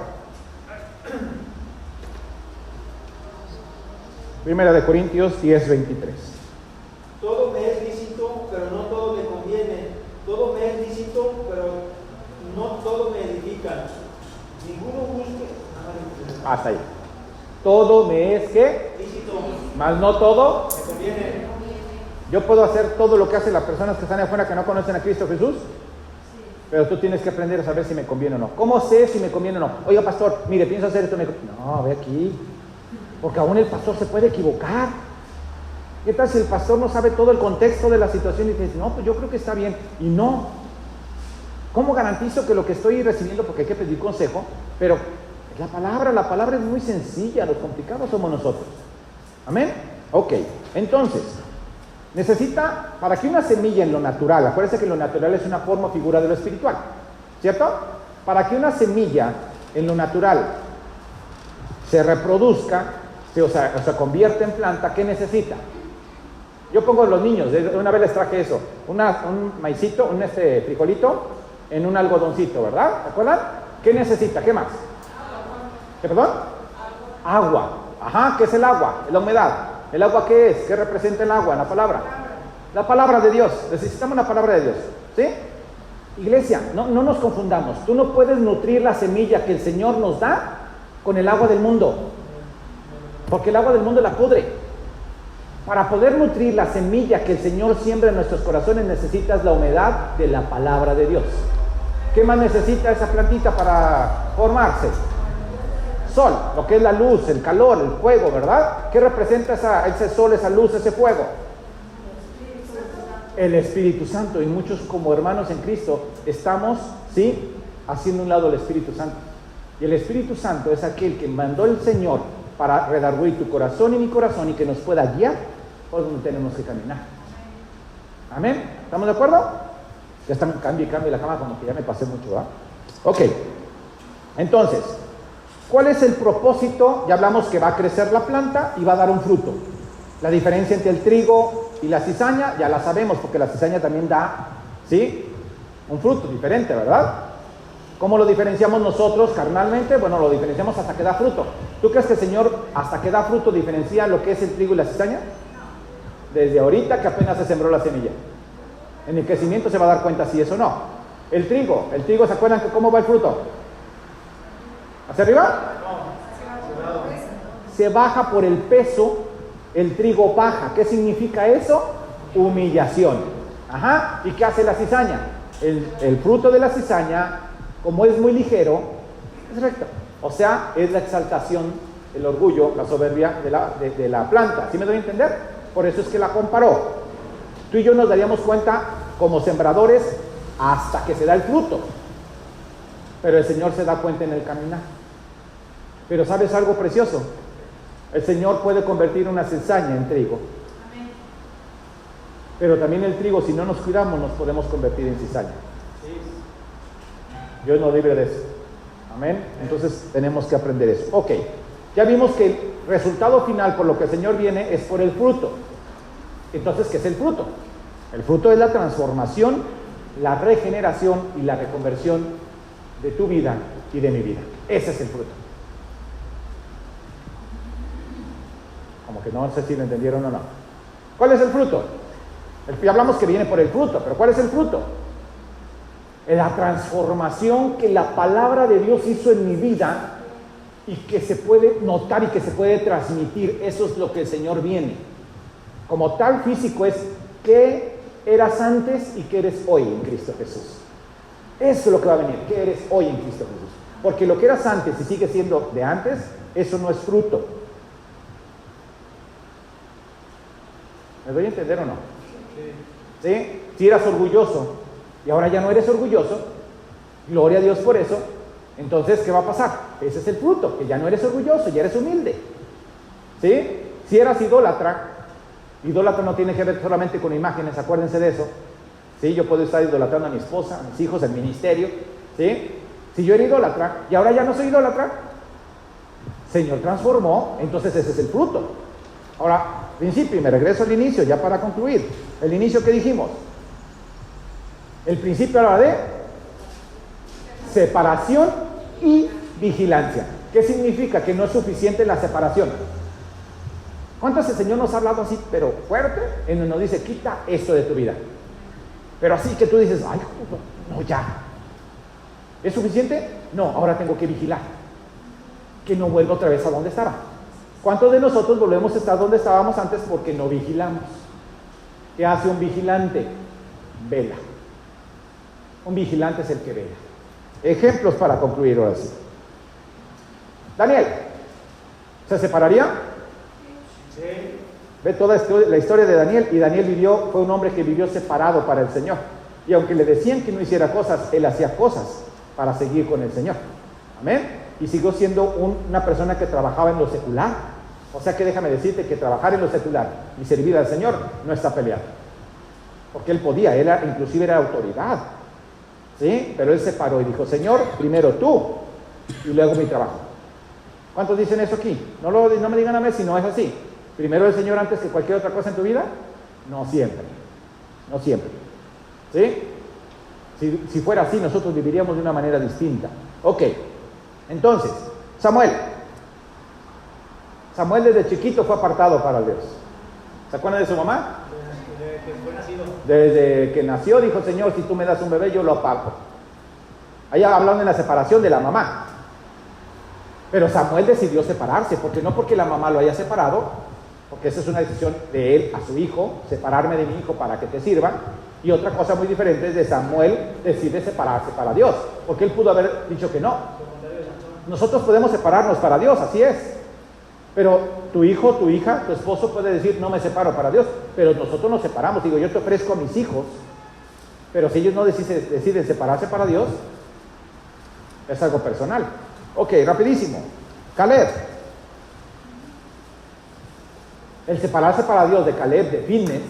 1 Corintios 10:23. Todo me es lícito, pero no todo me conviene. Todo me es lícito, pero no todo me edifica. Ninguno busque. Hasta ahí. Todo me es ¿qué? Lícito. Más no todo. Me conviene. Yo puedo hacer todo lo que hacen las personas que están afuera que no conocen a Cristo Jesús. Pero tú tienes que aprender a saber si me conviene o no. ¿Cómo sé si me conviene o no? Oiga, pastor, mire, pienso hacer esto. No, ve aquí. Porque aún el pastor se puede equivocar. ¿Qué tal si el pastor no sabe todo el contexto de la situación y te dice, no, pues yo creo que está bien? Y no. ¿Cómo garantizo que lo que estoy recibiendo, porque hay que pedir consejo, pero la palabra es muy sencilla, los complicados somos nosotros? ¿Amén? Ok, entonces, para que una semilla en lo natural, acuérdense que lo natural es una forma o figura de lo espiritual, ¿cierto? Para que una semilla en lo natural se reproduzca, o se convierta en planta, ¿qué necesita? Yo pongo a los niños, una vez les traje eso, un maicito, un frijolito en un algodoncito, ¿verdad? ¿Se acuerdan? ¿Qué necesita? ¿Qué más? ¿Qué, perdón? Agua. Ajá, ¿qué es el agua? Es la humedad. ¿El agua qué es? ¿Qué representa el agua? La palabra. La palabra de Dios. Necesitamos la palabra de Dios. ¿Sí? Iglesia, no nos confundamos. Tú no puedes nutrir la semilla que el Señor nos da con el agua del mundo. Porque el agua del mundo la pudre. Para poder nutrir la semilla que el Señor siembra en nuestros corazones, necesitas la humedad de la palabra de Dios. ¿Qué más necesita esa plantita para formarse? Sol, lo que es la luz, el calor, el fuego, ¿verdad? ¿Qué representa ese sol, esa luz, ese fuego? El Espíritu Santo. Y muchos como hermanos en Cristo estamos, ¿sí?, haciendo un lado el Espíritu Santo. Y el Espíritu Santo es aquel que mandó el Señor para redarguir tu corazón y mi corazón y que nos pueda guiar por donde tenemos que caminar. ¿Amén? ¿Estamos de acuerdo? Ya están, cambie la cama, como que ya me pasé mucho, ¿verdad? Ok. Entonces, ¿cuál es el propósito? Ya hablamos que va a crecer la planta y va a dar un fruto. La diferencia entre el trigo y la cizaña, ya la sabemos, porque la cizaña también da, ¿sí?, un fruto diferente, ¿verdad? ¿Cómo lo diferenciamos nosotros carnalmente? Bueno, lo diferenciamos hasta que da fruto. ¿Tú crees que el Señor, hasta que da fruto, diferencia lo que es el trigo y la cizaña? Desde ahorita que apenas se sembró la semilla. En el crecimiento se va a dar cuenta si es o no. El trigo, ¿se acuerdan que cómo va el fruto? ¿Hacia arriba? Se baja por el peso, el trigo baja. ¿Qué significa eso? Humillación. Ajá. ¿Y qué hace la cizaña? El fruto de la cizaña, como es muy ligero, es recto. O sea, es la exaltación, el orgullo, la soberbia de la planta. ¿Sí me doy a entender? Por eso es que la comparó. Tú y yo nos daríamos cuenta como sembradores hasta que se da el fruto. Pero el Señor se da cuenta en el caminar. Pero ¿sabes algo precioso? El Señor puede convertir una cizaña en trigo. Pero también el trigo, si no nos cuidamos, nos podemos convertir en cizaña. Dios nos libre de eso. Amén. Entonces tenemos que aprender eso. Ok, ya vimos que el resultado final por lo que el Señor viene es por el fruto. Entonces, ¿qué es el fruto? El fruto es la transformación, la regeneración y la reconversión de tu vida y de mi vida. Ese es el fruto. Como que no sé si lo entendieron o no. ¿Cuál es el fruto? Ya hablamos que viene por el fruto, pero ¿cuál es el fruto? La transformación que la palabra de Dios hizo en mi vida y que se puede notar y que se puede transmitir. Eso es lo que el Señor viene. Como tal físico es qué eras antes y qué eres hoy en Cristo Jesús. Eso es lo que va a venir, qué eres hoy en Cristo Jesús. Porque lo que eras antes y sigue siendo de antes, eso no es fruto. ¿Me doy a entender o no? ¿Sí? Si eras orgulloso y ahora ya no eres orgulloso, gloria a Dios por eso, entonces ¿qué va a pasar? Ese es el fruto, que ya no eres orgulloso, ya eres humilde. ¿Sí? Si eras idólatra no tiene que ver solamente con imágenes, acuérdense de eso. ¿Sí? Yo puedo estar idolatrando a mi esposa, a mis hijos, al ministerio. ¿Sí? Si yo era idólatra y ahora ya no soy idólatra, Señor transformó, entonces ese es el fruto. Ahora, principio, y me regreso al inicio, ya para concluir. El inicio que dijimos. El principio habla de separación y vigilancia. ¿Qué significa? Que no es suficiente la separación. ¿Cuántas el Señor nos ha hablado así, pero fuerte? En donde nos dice, quita esto de tu vida. Pero así que tú dices, ay, no, ya. ¿Es suficiente? No, ahora tengo que vigilar. Que no vuelva otra vez a donde estaba. ¿Cuántos de nosotros volvemos a estar donde estábamos antes porque no vigilamos? ¿Qué hace un vigilante? Vela. Un vigilante es el que vela. Ejemplos para concluir ahora sí. Daniel, ¿se separaría? Sí. Ve toda la historia de Daniel, y Daniel fue un hombre que vivió separado para el Señor. Y aunque le decían que no hiciera cosas, él hacía cosas para seguir con el Señor. Amén. Y siguió siendo una persona que trabajaba en lo secular. O sea que déjame decirte que trabajar en lo secular y servir al Señor no está peleado. Porque él podía, inclusive era autoridad. ¿Sí? Pero él se paró y dijo, Señor, primero tú y luego mi trabajo. ¿Cuántos dicen eso aquí? No me digan a mí si no es así. Primero el Señor antes que cualquier otra cosa en tu vida. No siempre. No siempre. ¿Sí? Si fuera así, nosotros viviríamos de una manera distinta. Ok. Entonces, Samuel desde chiquito fue apartado para Dios. ¿Se acuerdan de su mamá? Desde que fue nacido. Desde que nació dijo, Señor, si tú me das un bebé, yo lo apago. Allá hablan de la separación de la mamá. Pero Samuel decidió separarse, no porque la mamá lo haya separado, porque esa es una decisión de él a su hijo, separarme de mi hijo para que te sirva. Y otra cosa muy diferente es de Samuel decide separarse para Dios, porque él pudo haber dicho que no. Nosotros podemos separarnos para Dios, así es. Pero tu hijo, tu hija, tu esposo puede decir, no me separo para Dios, pero nosotros nos separamos. Digo, yo te ofrezco a mis hijos, pero si ellos no deciden separarse para Dios, es algo personal. Ok, rapidísimo. Caleb. El separarse para Dios de Caleb, de Finnes,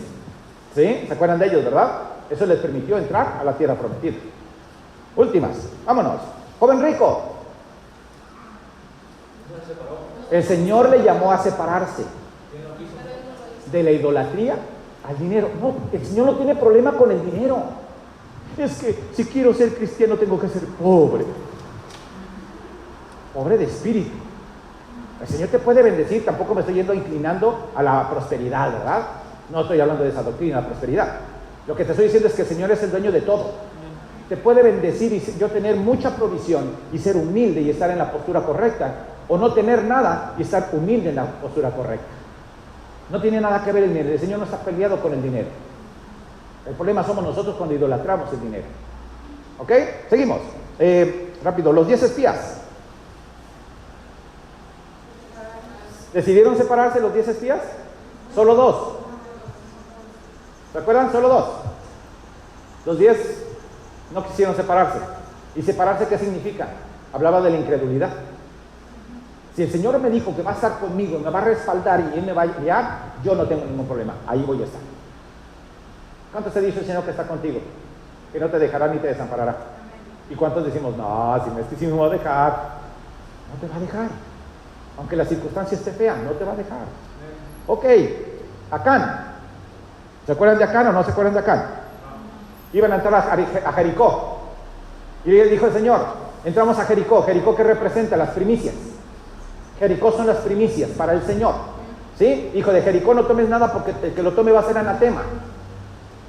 ¿sí? ¿Se acuerdan de ellos, verdad? Eso les permitió entrar a la tierra prometida. Últimas, vámonos. Joven rico. El Señor le llamó a separarse de la idolatría al dinero. No, el Señor no tiene problema con el dinero. Es que si quiero ser cristiano tengo que ser pobre. Pobre de espíritu. El Señor te puede bendecir, tampoco me estoy yendo inclinando a la prosperidad, ¿verdad? No estoy hablando de esa doctrina, la prosperidad. Lo que te estoy diciendo es que el Señor es el dueño de todo. Te puede bendecir y yo tener mucha provisión y ser humilde y estar en la postura correcta, o no tener nada y estar humilde en la postura correcta. No tiene nada que ver el dinero. El Señor no está peleado con el dinero. El problema somos nosotros cuando idolatramos el dinero. ¿Ok? Seguimos. Rápido, los 10 espías. ¿Decidieron separarse los 10 espías? Solo 2. ¿Se acuerdan? Solo 2. Los 10 no quisieron separarse. ¿Y separarse qué significa? Hablaba de la incredulidad. Si el Señor me dijo que va a estar conmigo, me va a respaldar y Él me va a guiar, yo no tengo ningún problema. Ahí voy a estar. ¿Cuántos te dice el Señor que está contigo? Que no te dejará ni te desamparará. ¿Y cuántos decimos, no, si me va a dejar? No te va a dejar. Aunque la circunstancia esté fea, no te va a dejar. Ok, Acán. ¿Se acuerdan de Acán o no se acuerdan de Acán? Iban a entrar a Jericó. Y él dijo el Señor, entramos a Jericó. ¿Jericó qué representa? Las primicias. Jericó son las primicias para el Señor. ¿Sí? Hijo de Jericó, no tomes nada porque el que lo tome va a ser anatema.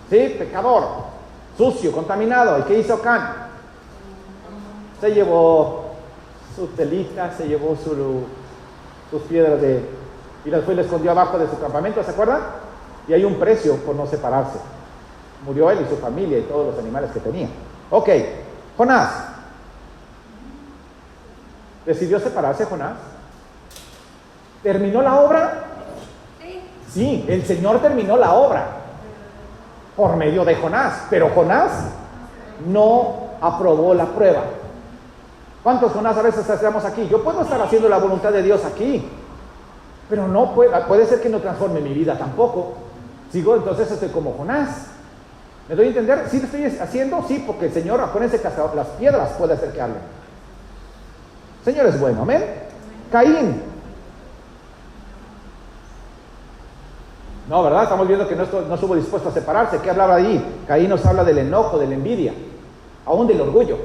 ¿Sí? Pecador, sucio, contaminado. ¿Y qué hizo Acán? Se llevó sus telitas, se llevó sus piedras y las fue y las escondió abajo de su campamento, ¿se acuerdan? Y hay un precio por no separarse. Murió él y su familia y todos los animales que tenía. Ok, Jonás. ¿Decidió separarse Jonás? ¿Terminó la obra? Sí, el Señor terminó la obra por medio de Jonás, pero Jonás no aprobó la prueba. ¿Cuántos Jonás a veces estamos aquí? Yo puedo estar haciendo la voluntad de Dios aquí, pero no puede ser que no transforme mi vida tampoco. Sigo, entonces estoy como Jonás. ¿Me doy a entender? ¿Sí lo estoy haciendo? Sí, porque el Señor, acuérdense que hasta las piedras puede hacer que hablen. El Señor es bueno, amén. Caín. No, ¿verdad? Estamos viendo que no estuvo dispuesto a separarse. ¿Qué hablaba ahí? Caín nos habla del enojo, de la envidia, aún del orgullo.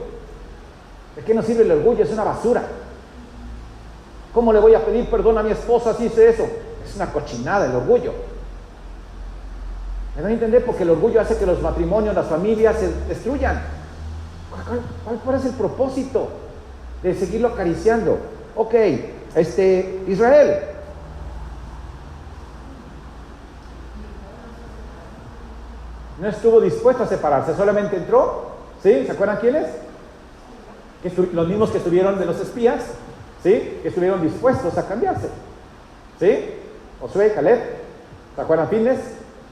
¿De qué nos sirve el orgullo? Es una basura. ¿Cómo le voy a pedir perdón a mi esposa si hice eso? Es una cochinada el orgullo. ¿Me dan a entender? Porque el orgullo hace que los matrimonios, las familias se destruyan. ¿Cuál es el propósito de seguirlo acariciando? Ok, Israel. No estuvo dispuesto a separarse, solamente entró. ¿Sí? ¿Se acuerdan quiénes? Los mismos que estuvieron de los espías, ¿sí? Que estuvieron dispuestos a cambiarse. ¿Sí? Josué, Caleb, ¿se acuerdan? Finnes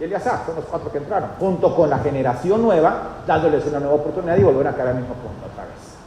y Eleazar, son los 4 que entraron, junto con la generación nueva, dándoles una nueva oportunidad y volver a caer al mismo punto otra vez.